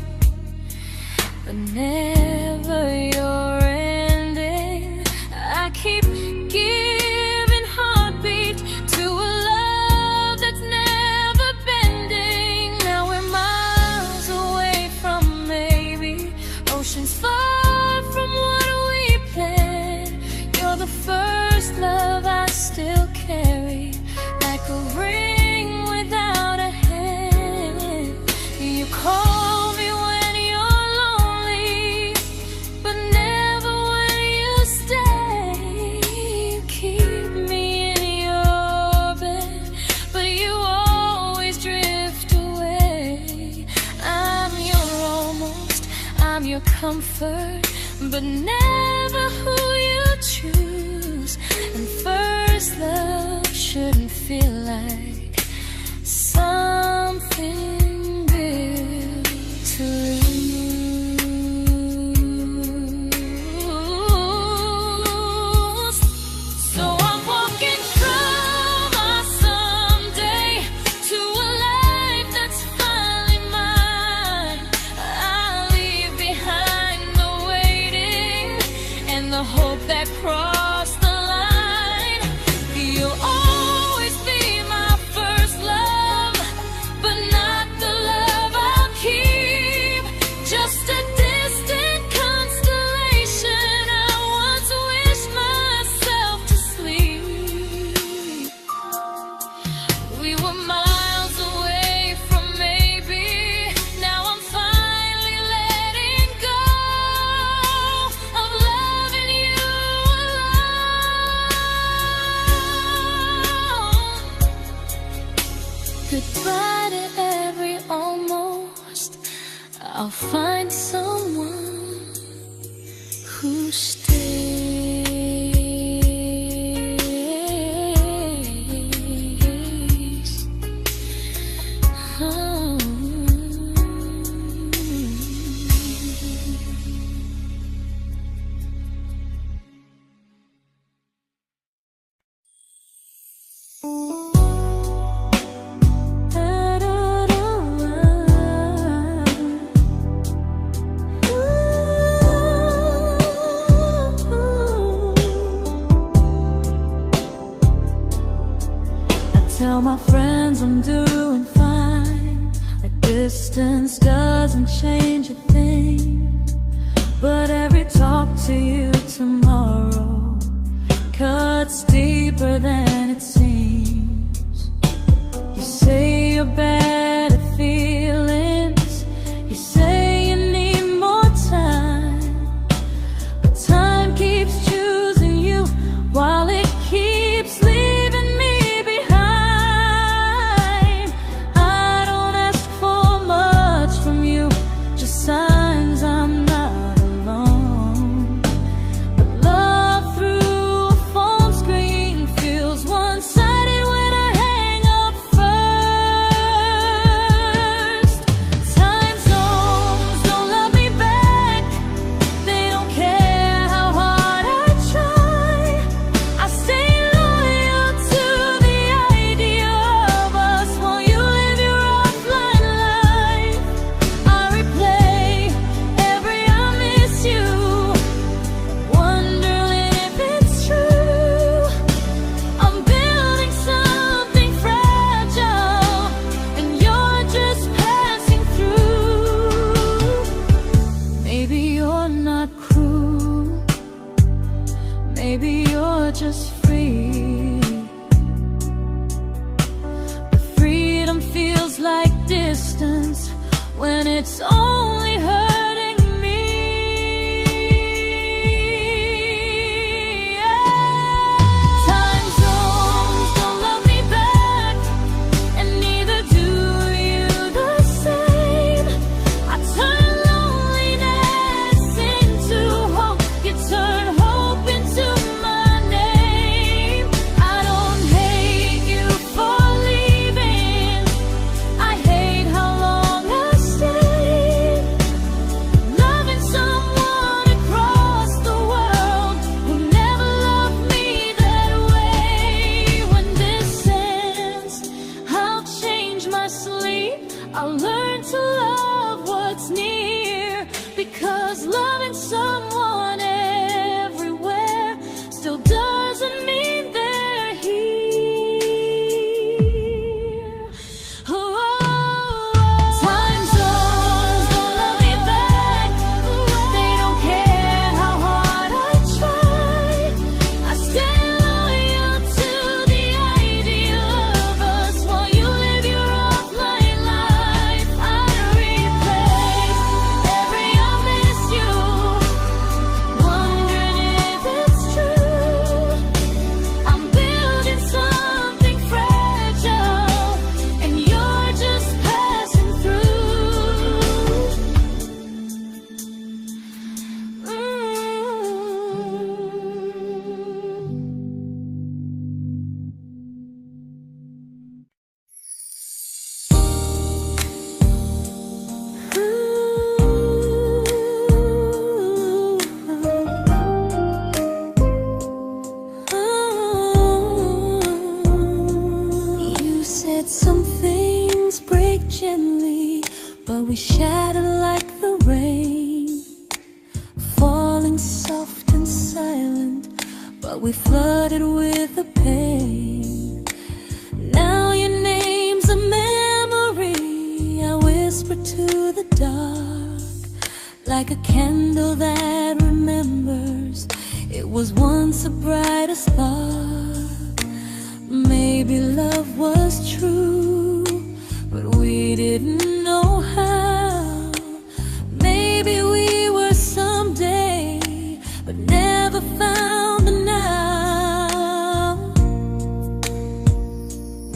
but never your ending. I keep giving heartbeat to a love that's never bending. Now we're miles away from maybe oceans far from what we planned. You're the first love I still carry, like a ring without a hand. You call me when you're lonely, but never when you stay. You keep me in your bed, but you always drift away. I'm your almost, I'm your comfort, but never who you choose. And first love shouldn't feel like something built to lose. So I'm walking from my someday to a life that's finally mine. I'll leave behind the waiting and the hope that crossed the line. You'll always be my first love, but not the love I'll keep. Just a distant constellation I once wished myself to sleep. We were miles away from maybe. Now I'm finally letting go of loving you alone. Goodbye to every almost. I'll find someone who stays. Oh. Tell my friends I'm doing fine, that distance doesn't change a thing. But every talk to you tomorrow cuts deeper than it seems. your better feelings. You say you need more time, but time keeps choosing you while it keeps leaving me behind. I don't ask for much from you, just signs I'm not alone. But love through a phone screen feels one-sided when I hang up first. Time zones don't love me back. They don't care how hard I try. I stay loyal to the idea of us while you live your offline life. I replay every I miss you, wondering if it's true. I'm building something fragile, and you're just passing through. Maybe you're not cruel, maybe you're just free. But freedom feels like distance when it's only hurting me. Time zones don't love me back, and neither do you the same. I turn loneliness into hope, you turn hope into my name. I don't hate you for leaving, I hate how long I stayed. Loving someone across the world who never loved me that way. When this ends, I'll change my sleep, I'll learn to love what's near, because loving someone everywhere still doesn't mean they're here. Time zones don't love me back. They don't care how hard I try. I stay loyal to the idea of us while you live your offline life. I replay every I miss you, wondering if it's true. I'm building something fragile, and you're just passing through. You said some things break gently, but we shatter like the rain, falling soft and silent, but we flooded with the pain. Now your name's a memory I whisper to the dark, like a candle that remembers it was once a brighter spark. Maybe love was true, but we didn't know how. Maybe we were someday, but never found the now.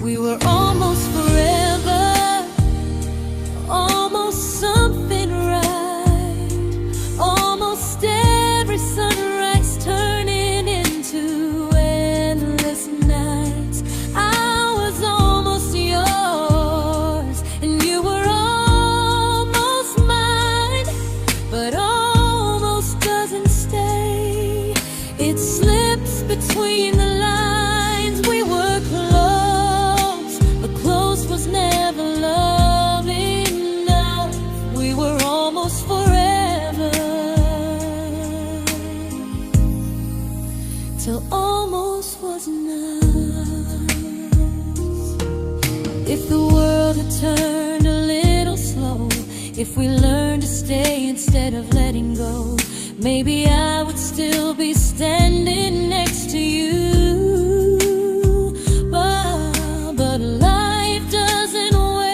We were almost forever, almost something right, almost every sunrise turning into endless nights. I was almost yours, and you were almost mine, but almost doesn't stay. It slips between the lines. We were close, but close was never love enough. We were almost forever, till almost was enough. If the world had turned a little slow, if we learned to stay instead of letting go, maybe I would still be standing next to you. But life doesn't wait.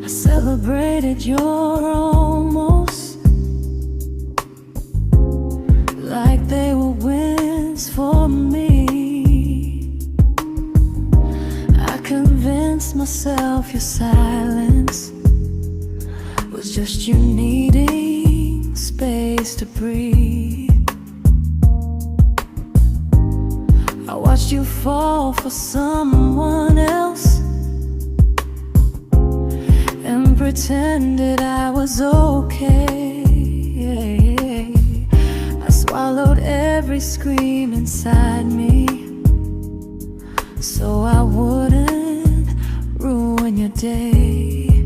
I celebrated your almost like they were wins for me. I convinced myself your silence was just you needing space to breathe. I watched you fall for someone else and pretended I was okay. I swallowed every scream inside me so I wouldn't ruin your day.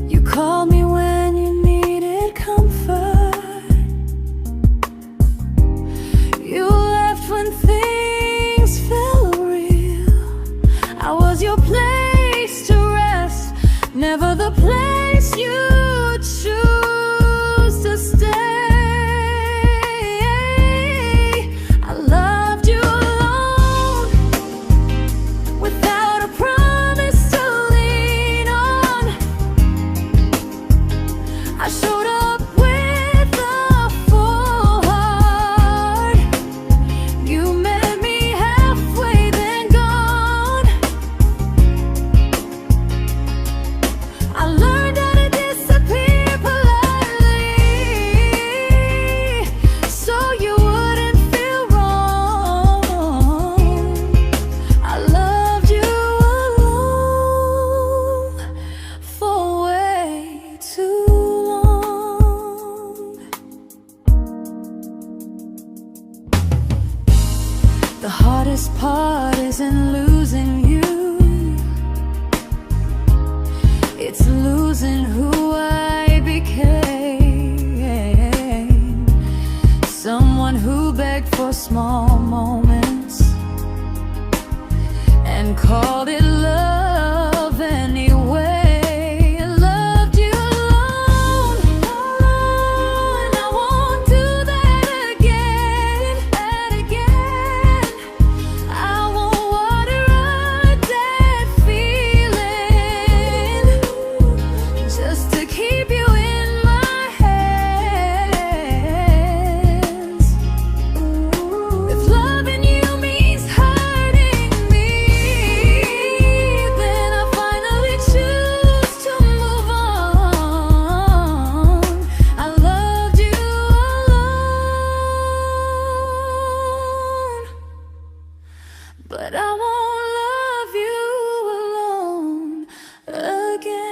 You called me when you needed comfort. You left when things felt real. I was your place to rest, never the place you choose to stay. I loved you alone, without a promise to lean on. I showed up with a full heart. You met me halfway, then gone. I learned how to disappear politely, so you wouldn't feel wrong. I loved you alone for way too long. The hardest part isn't losing you, it's losing who I became. Someone who begged for small moments and called it love anyway. I loved you alone, and I won't do that again. I won't water a dead feeling just to keep you in my hands. If loving you means hurting me, then I finally choose to move on. I loved you alone, but I won't love you alone again.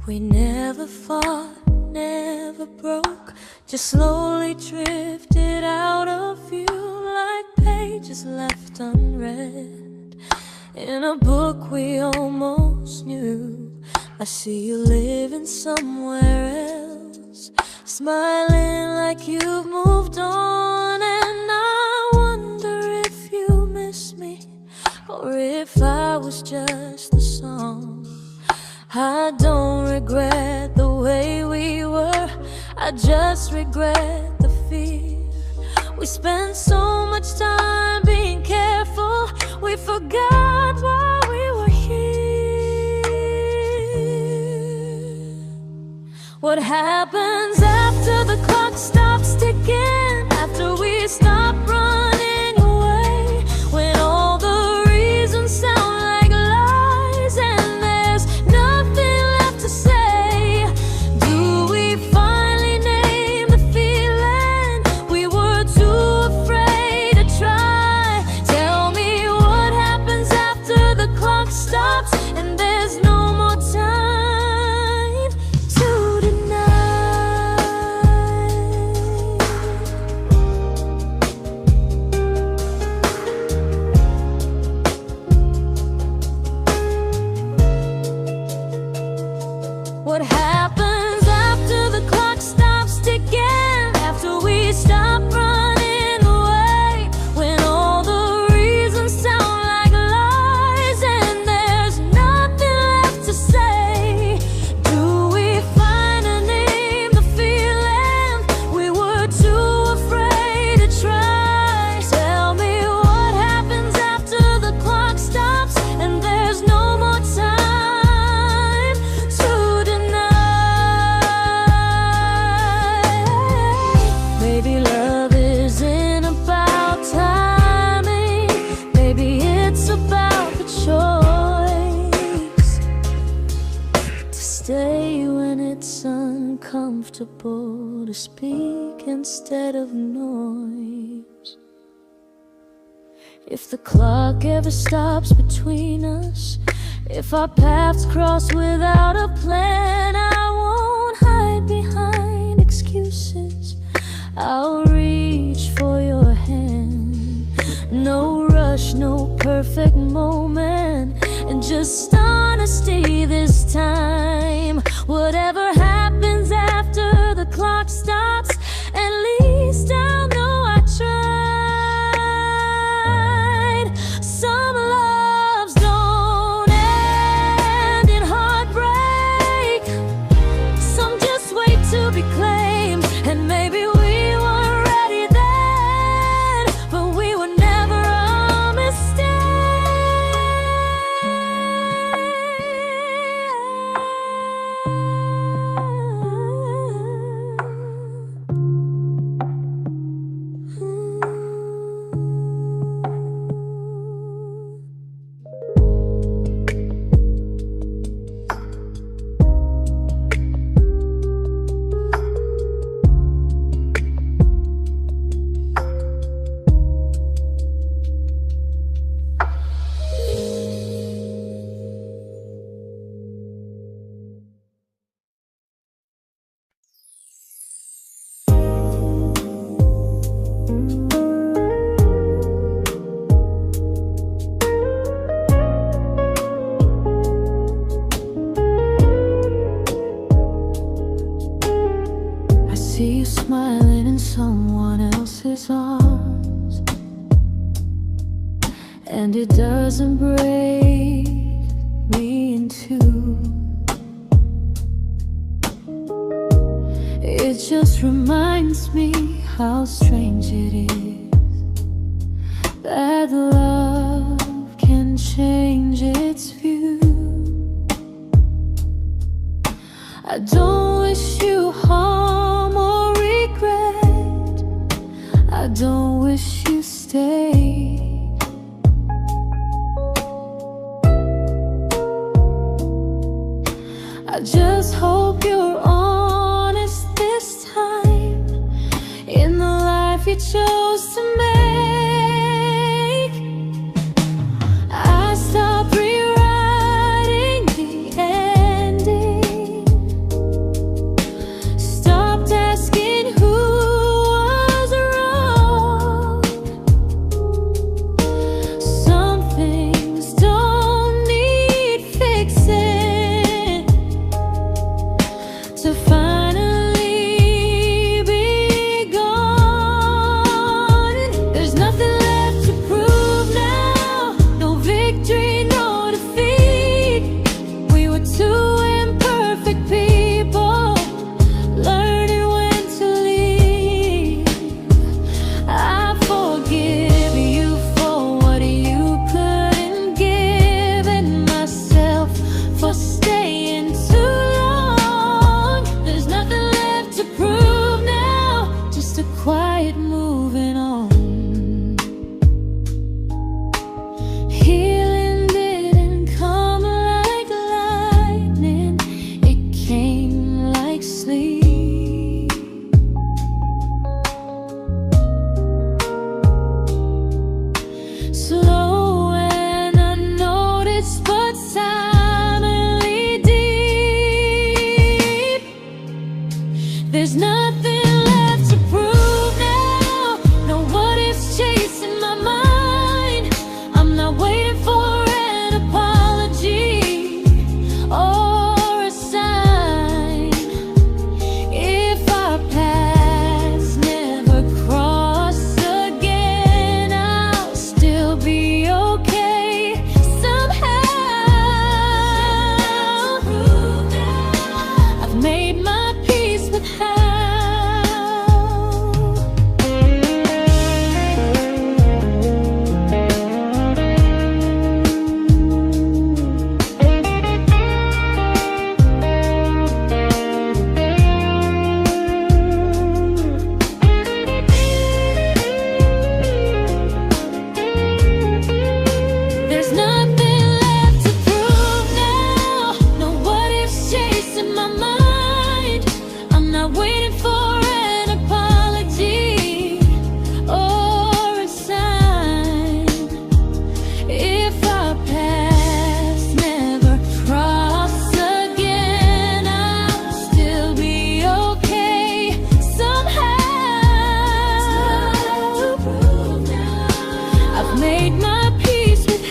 We never fought, never broke, just slowly drifted out of view like pages left unread in a book we almost knew. I see you living somewhere else, smiling like you've moved on, and I wonder if you miss me or if I was just the song. I don't regret the way we were, I just regret the fear. We spent so much time being careful, we forgot why we were here. What happens after the clock stops ticking, after we stop running away, when all the reasons sound like lies and there's nothing left to say? Do we finally name the feeling we were too afraid to try? comfortable to speak instead of noise. If the clock ever stops between us, if our paths cross without a plan, I won't hide behind excuses. I'll reach for your hand. No rush, no perfect moment, and just honesty this time. Whatever happens after the clock stops, at least I'll know I tried. Some loves don't end in heartbreak, some just wait to be claimed. And maybe we weren't ready then, but we were never a mistake. I see you smiling in someone else's arms, and it doesn't break me in two. It just reminds me how strange it is that love can change its view. I don't wish you harm or regret, I don't wish you stayed. I just hope you're honest this time in the life you chose to make. made my peace with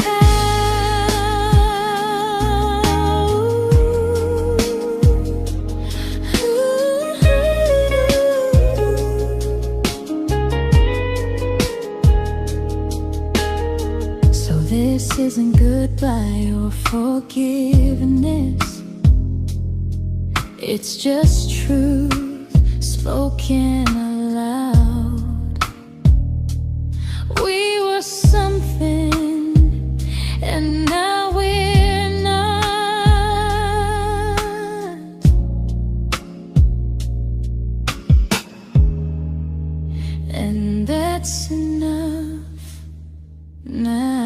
This isn't goodbye or forgiveness. It's just truth spoken aloud. We were something, and now we're not. And that's enough now.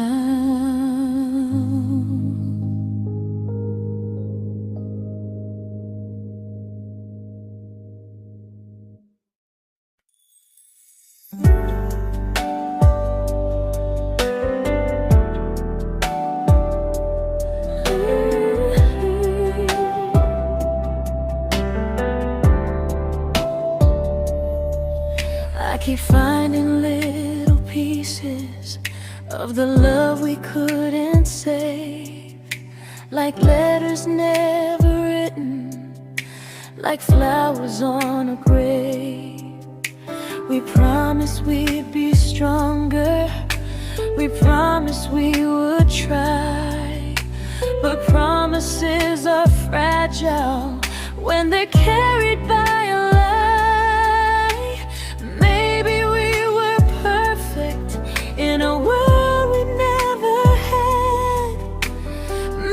I keep finding little pieces of the love we couldn't save, like letters never written, like flowers on a grave. We promised we'd be stronger, we promised we would try, but promises are fragile when they're carried by a lie. Maybe we were perfect in a world we never had.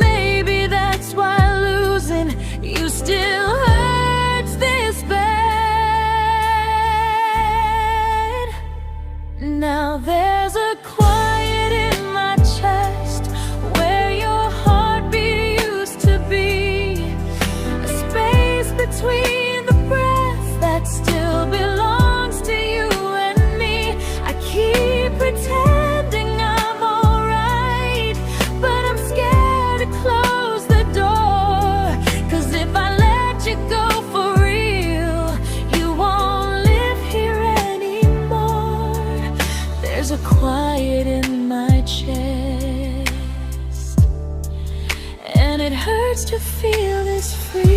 Maybe that's why losing you still hurts this bad. Now there's a quiet in my chest where your heartbeat used to be, a space between the breaths that still belongs to you and me. I keep pretending I'm alright, but I'm scared to close the door, 'cause if I let you go for real, you won't live here anymore. There's a quiet in my chest, and it hurts to feel this free.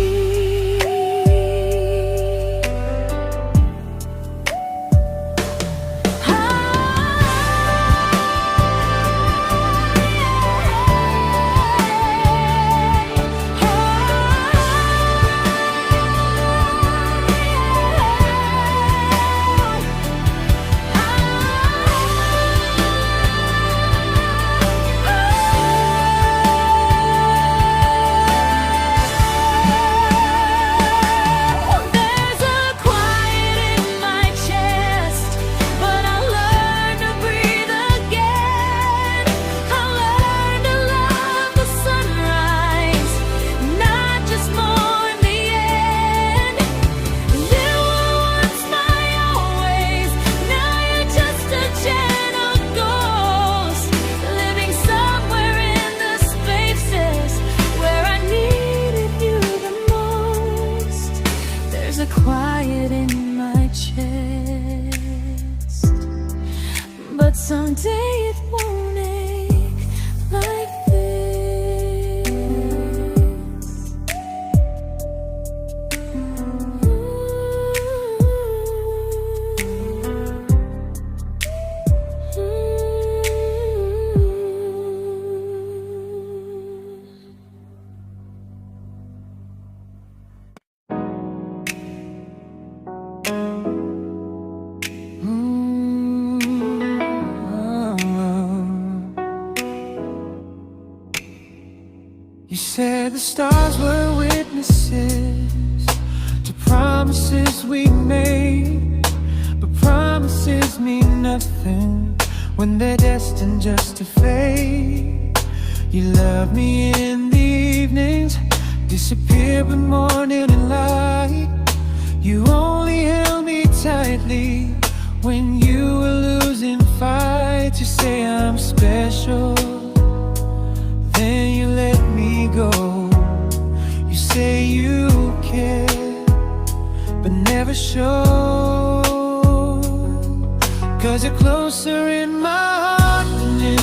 Quiet in my chest, but someday it won't ache like this. You said the stars were witnesses to promises we made, but promises mean nothing when they're destined just to fade. You love me in the evenings, disappear when morning and light. You only held me tightly when you were losing fights. You say I'm special, then you let me go. You say you care, but never show, 'cause you're closer in my heart than in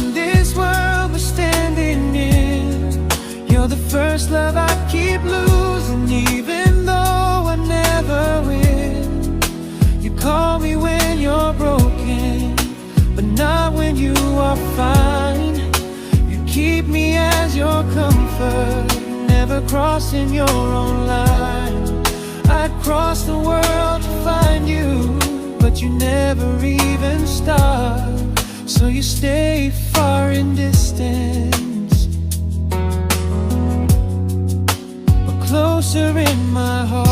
comfort, never crossing your own line. I'd cross the world to find you, but you never even start. So you stay far in distance, but closer in my heart.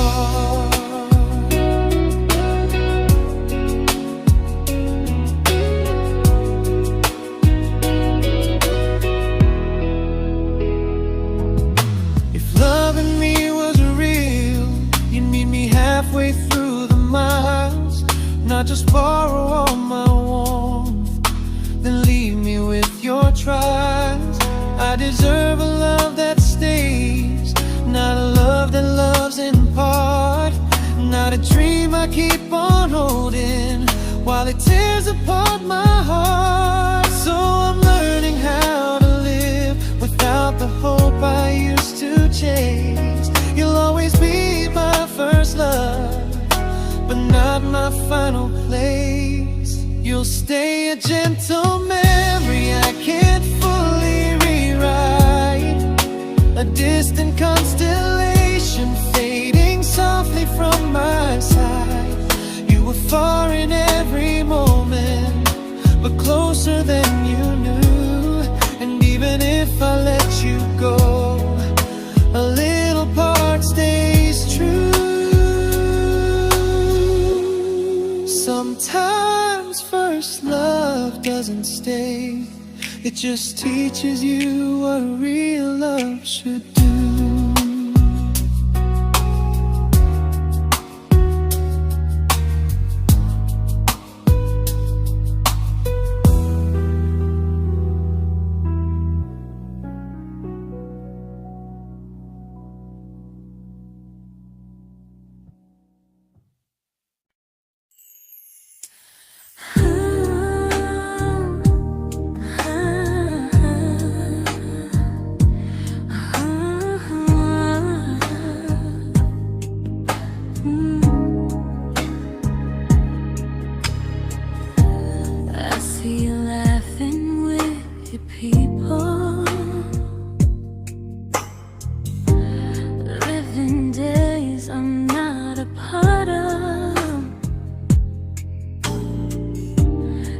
If loving me was real, you'd meet me halfway through the miles, not just borrow all my warmth, then leave me with your trials. I deserve a love that stays, not a love that loves in part, not a dream I keep on holding while it tears apart my heart. So I'm learning how to live without the hope I used to chase. You'll always be my first love, but not my final place. You'll stay a gentle memory I can't fully rewrite, a distant constellation fading softly from my side. You were far in every moment, but closer than you knew. And even if I let you go, a little part stays true. Sometimes first love doesn't stay, it just teaches you what real love should do. I see you laughing with your people, living days I'm not a part of,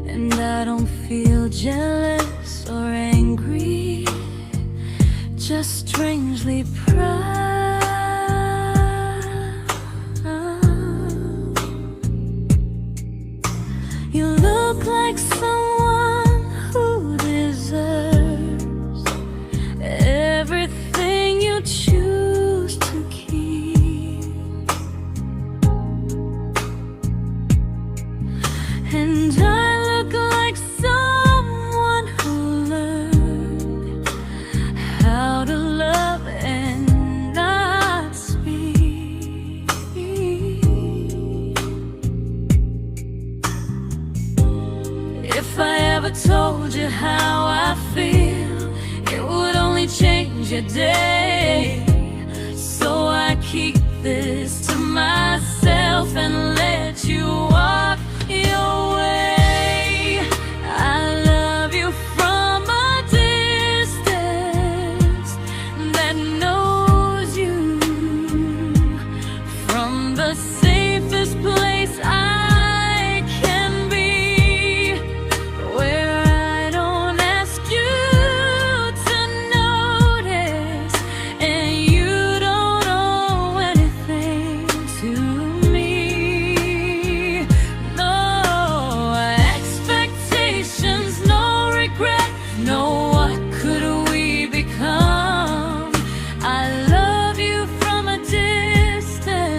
and I don't feel jealous or angry, just strangely proud. You look like someone who deserves everything you choose to keep, and I look like someone who learned how to love and not speak. If I ever told you how I feel, it would only change your day. So I keep this to myself and let you walk your way. I love you from a distance that knows you, from the safest place I can be, where I don't ask you to notice, and you don't owe anything to me. No expectations, no regret, no what could we become. I love you from a distance,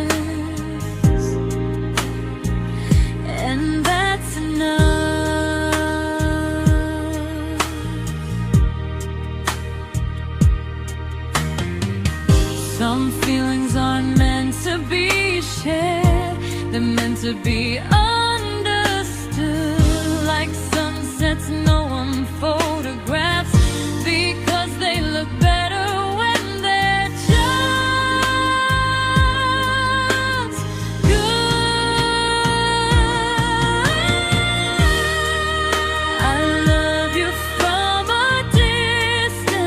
and that's enough. Some feelings aren't meant to be shared, they're meant to be understood, like sunsets no one photographs, because they look better when they're just good. I love you from a distance,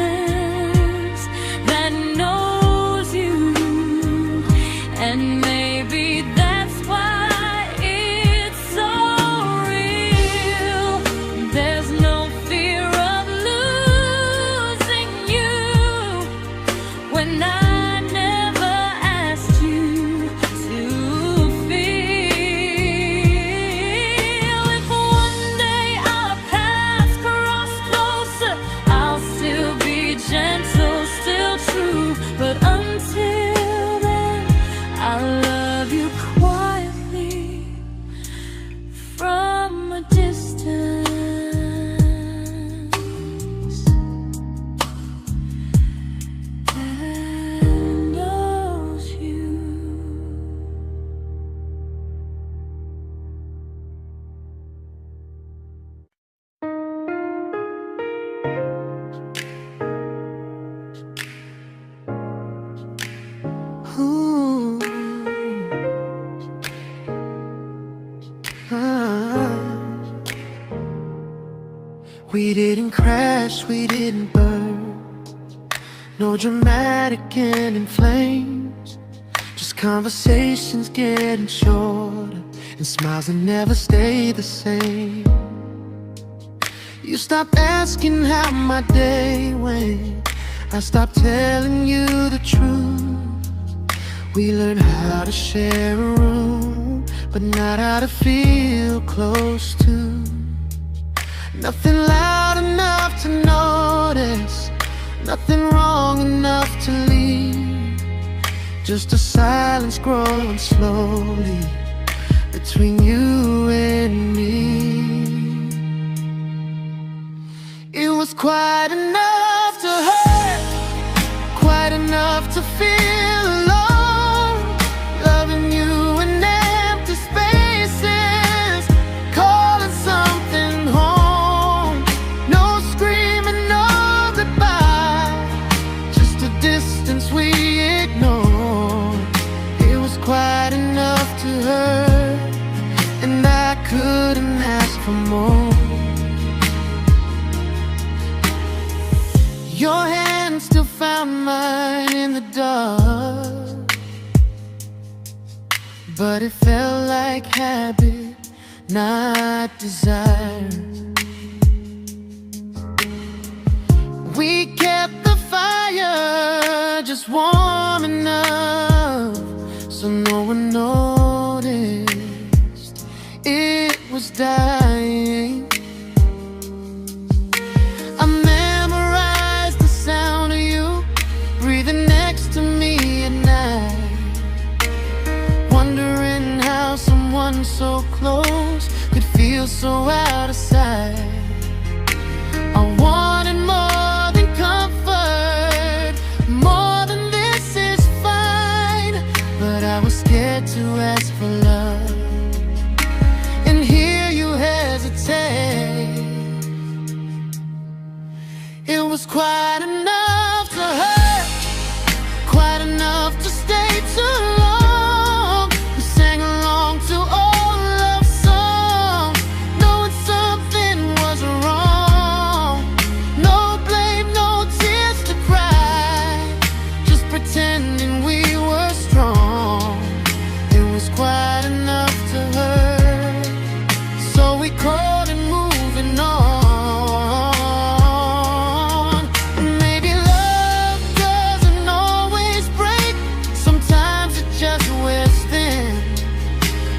We didn't crash, we didn't burn. No dramatic end in flames. Just conversations getting shorter, and smiles that never stay the same. You stopped asking how my day went. I stopped telling you the truth. We learned how to share a room, but not how to feel close to. Nothing loud enough to notice, nothing wrong enough to leave. Just a silence growing slowly between you and me. It was quite enough to hurt, quite enough to feel alone. Loving you in empty spaces, calling something home. No screaming, no goodbye, just a distance we ignored. It was quite enough to hurt, and I couldn't ask for more. Your hand still found mine in the dark, but it felt like habit, not desire. We kept the fire just warm enough so no one noticed it was dying. I memorized the sound of you breathing next to me at night, wondering how someone so close could feel so out of sight. I wanted more than comfort, more than this is fine, but I was scared to ask for love and hear you hesitate. It was quite enough to hurt, quite enough to stay too long. We sang along to old love songs, knowing something was wrong. No blame, no tears to cry, just pretending we were strong. It was quite enough to hurt, so we called and moving on.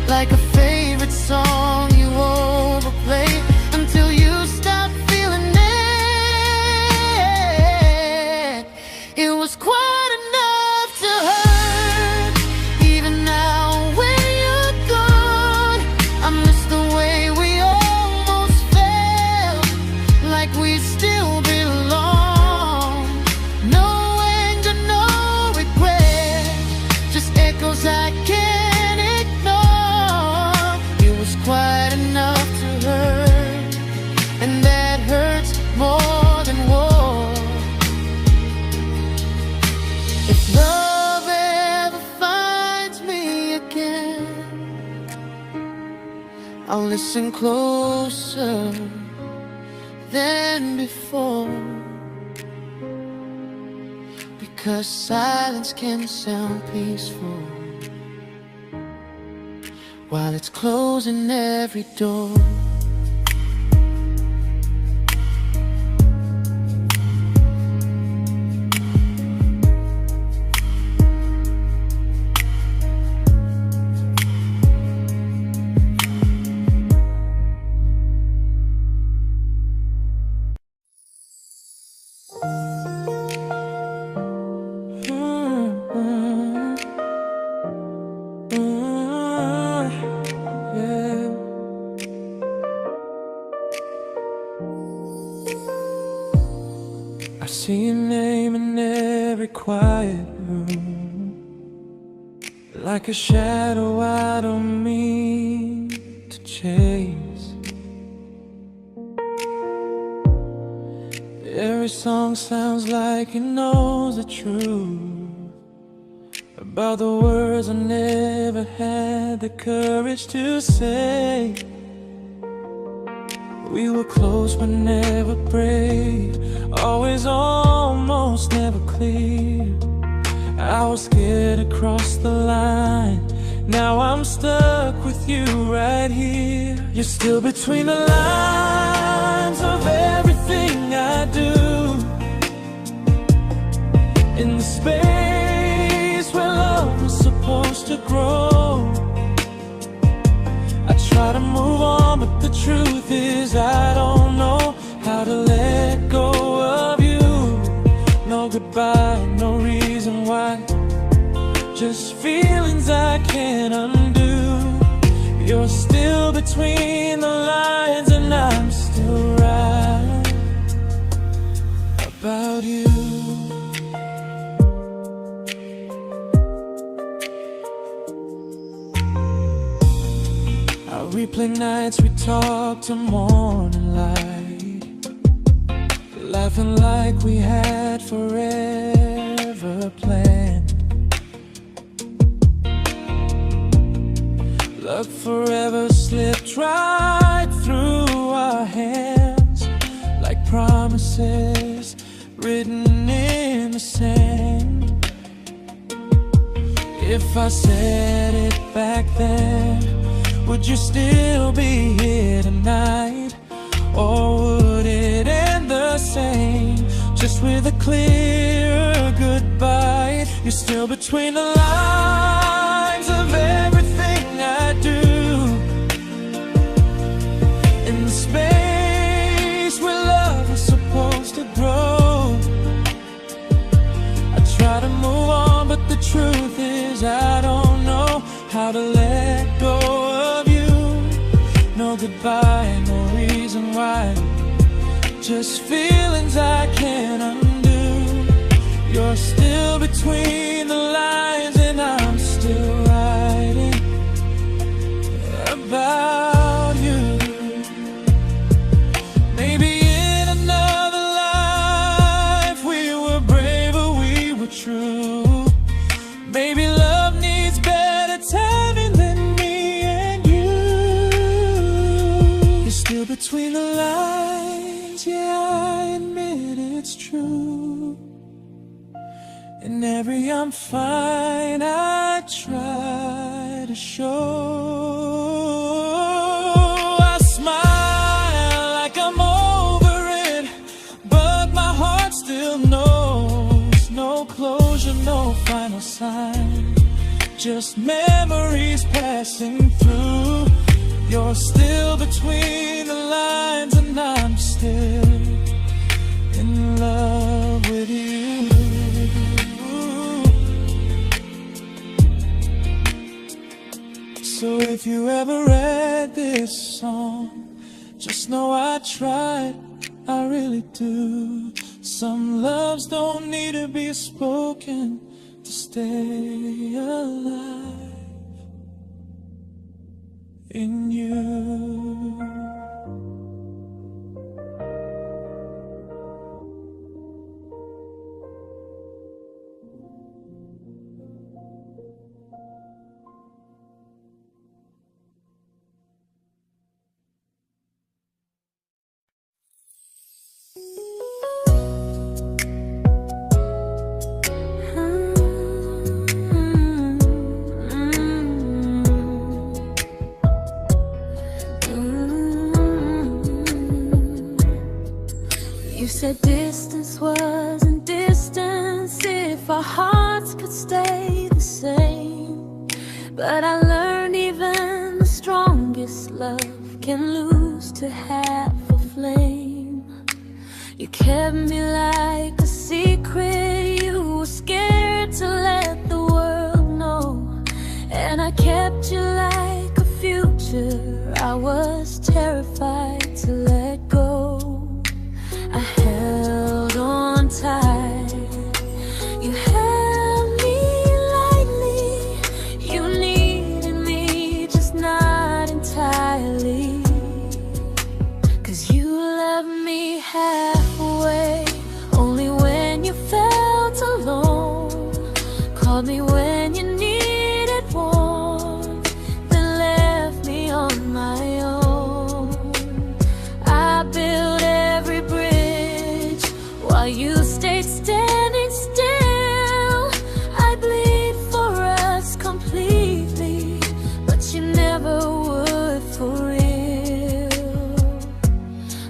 Like a favorite song you overplay until you stop feeling it. It was quite enough to hurt. Even now when you're gone, I miss the way we almost felt, like we still belong. No anger, no regret, just echoes I can't ignore. It was quite enough to hurt, and that hurts more than war. If love ever finds me again, I'll listen closer than before, because silence can sound peaceful while it's closing every door. I see your name in every quiet room, like a shadow I don't mean to chase. Every song sounds like it knows the truth about the words I never had the courage to say. We were close but never prayed, always almost never clear. I was scared to cross the line, now I'm stuck with you right here. You're still between the lines of everything I do, in the space where love was supposed to grow. I try to move on, but the truth is I don't know how to let go of you. No goodbye, no reason why, just feelings I can't undo. You're still between the lines and I'm still right about you. I replay nights we talk to morning light, laughing like we had forever planned. Luck forever slipped right through our hands, like promises written in the sand. If I said it back then, would you still be here tonight? Or would it end the same, just with a clear goodbye? You're still between the lines of everything I do, in the space where love was supposed to grow. I try to move on, but the truth is I don't know how to let go of you. No goodbye, no reason why, just feelings I can't undo. You're still between the lines and I'm still writing about you. Maybe in another life we were braver, we were true. Maybe love needs better timing than me and you. You're still between the lines, yeah, I admit it's true. In every I'm fine I try to show. I smile like I'm over it, but my heart still knows. No closure, no final sign, just memories passing through. You're still between the lines and I'm still in love with you. So if you ever read this song, just know I tried, I really do. Some loves don't need to be spoken to stay alive in you. You said distance wasn't distance if our hearts could stay the same. But I learned even the strongest love can lose to half a flame. You kept me like a secret, you were scared to let the world know. And I kept you like a future, I was terrified to let go. I held on tight, you held me lightly. You needed me, just not entirely. 'Cause you left me halfway, only when you felt alone. Called me when you needed warmth, then left me on my own. I you stayed standing still. I bleed for us completely, but you never would for real.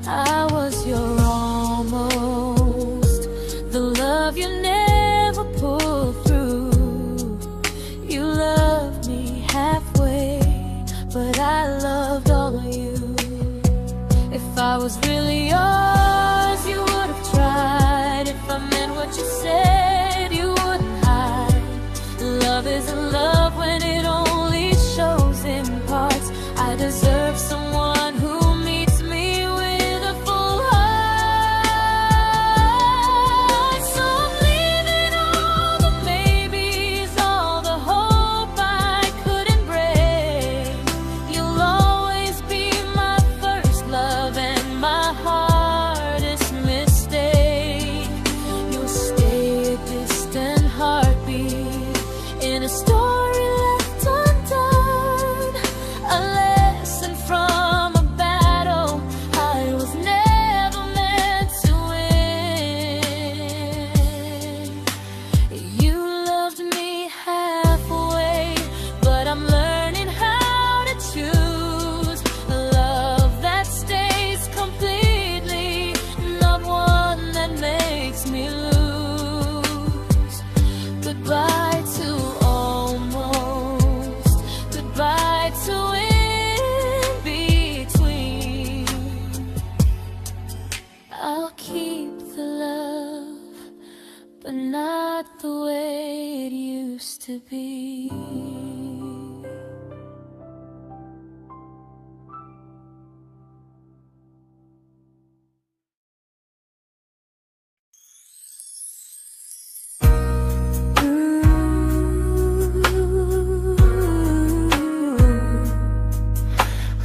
I was your almost, the love you never pulled through. You loved me halfway, but I loved all of you. If I was really yours, you would have tried. If I meant what you said, you wouldn't hide. Love isn't love when it only shows in parts. I deserve someone who meets me with a full heart. So I'm leaving all the maybes, all the hope I couldn't break. You'll always be my first love and my hardest mistake. You'll stay a distant heartbeat in a story left undone, a lesson from a battle I was never meant to win. You loved me halfway, but I'm learning how to choose a love that stays completely, not one that makes me lose. Goodbye to almost, goodbye to in between. I'll keep the love, but not the way it used to be.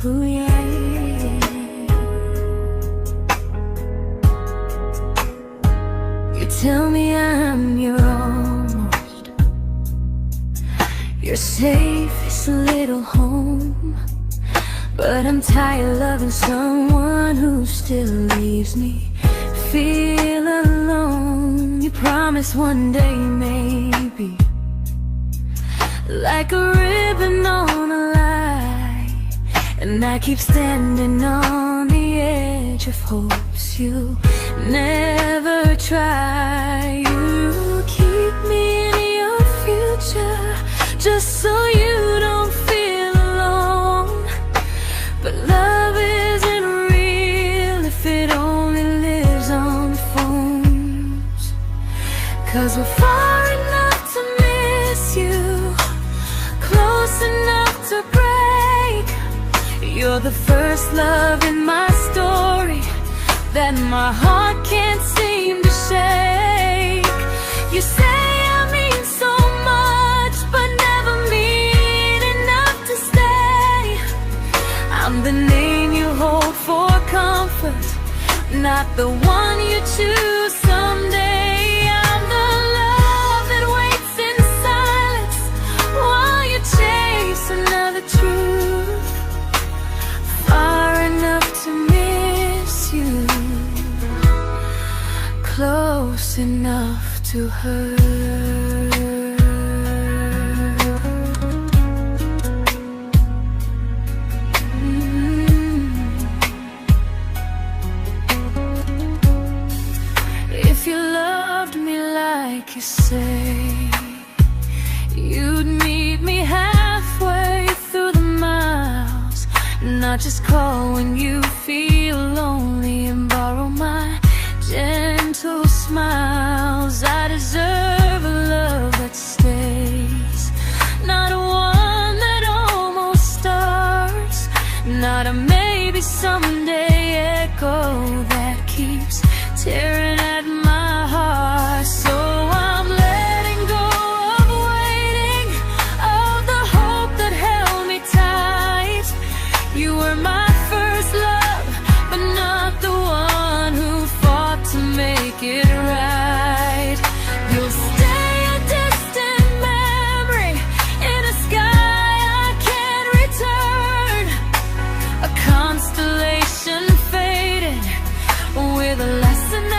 Ooh, yeah, yeah. You tell me I'm your almost, your safest little home, but I'm tired loving someone who still leaves me feel alone. You promise one day maybe, like a ribbon on a line, and I keep standing on the edge of hopes you never try. You keep me in your future just so you don't feel alone. But love isn't real if it only lives on the phones. 'Cause we're far enough to miss you, close enough to break. You're the first love in my story that my heart can't seem to shake. You say I mean so much, but never mean enough to stay. I'm the name you hold for comfort, not the one you choose someday. I'm the love that waits in silence while you chase another truth. Far enough to miss you, close enough to hurt. If you loved me like you say, you'd meet me halfway through the miles, not just call when you feel lonely and borrow my gentle smiles. I deserve a love that stays, not one that almost starts, not a maybe someday echo that keeps tearing at my heart. So I'm letting go of waiting, of the hope that held me tight. You were my first love, but not the one who fought to make it right. You'll stay a distant memory in a sky I can't return, a constellation faded with a lesson I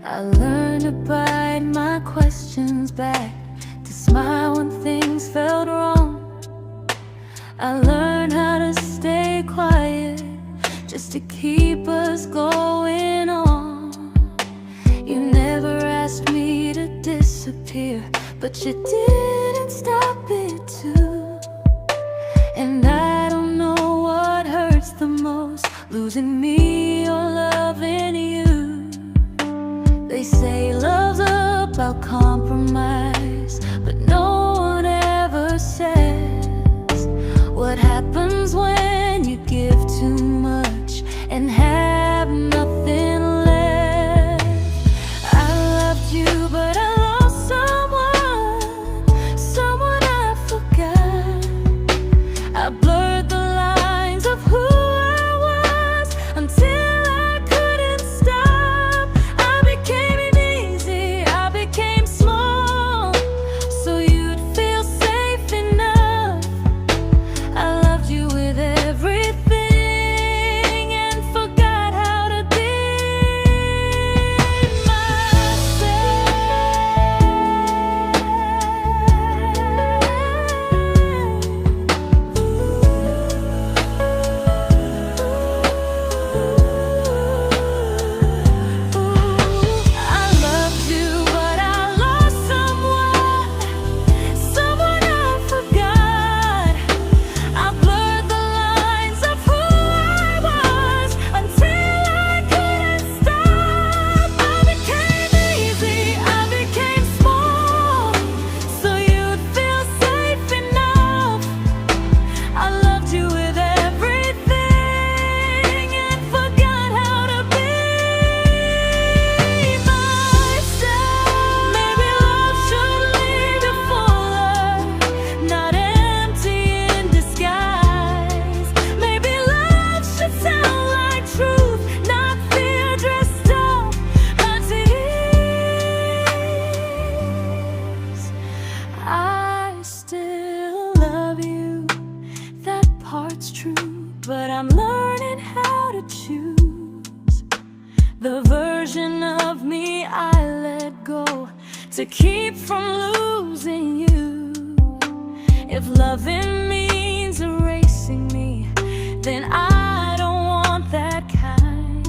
I learned to bite my questions back, to smile when things felt wrong. I learned how to stay quiet, just to keep us going on. You never asked me to disappear, but you didn't stop it too. And I don't know what hurts the most, losing me or loving you. They say love's about compromise, but no one ever says what happens when you give too much and have nothing left. I loved you, but I lost someone I forgot. I blurred the lines of who I was until I couldn't stop. I became easy, I became small, so you'd feel safe enough. I loved you with everything and forgot how to be but I'm learning how to choose the version of me I let go to keep from losing you. If loving means erasing me, then I don't want that kind.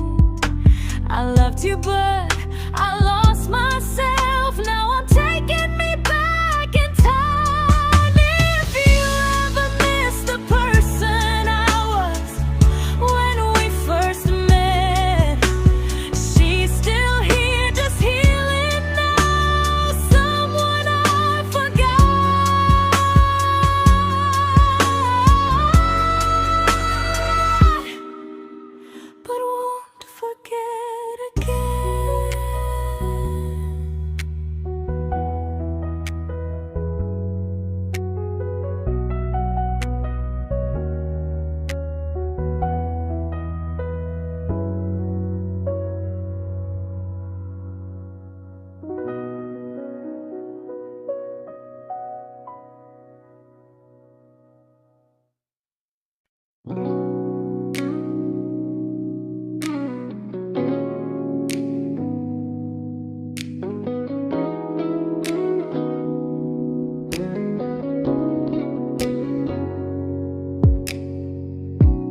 I loved you, but I lost myself. Now I'm taking me back in time. If you ever miss the person I was when we first met, she's still here, just healing now. Someone I forgot, but won't forget again.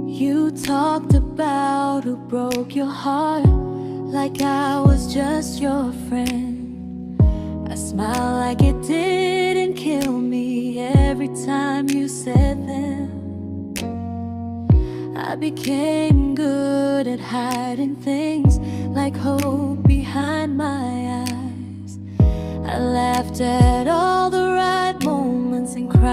You talked about who broke your heart, like I was just your friend. I smile like it didn't kill me every time you said them. I became good at hiding things like hope behind my eyes. I laughed at all the right moments and cried.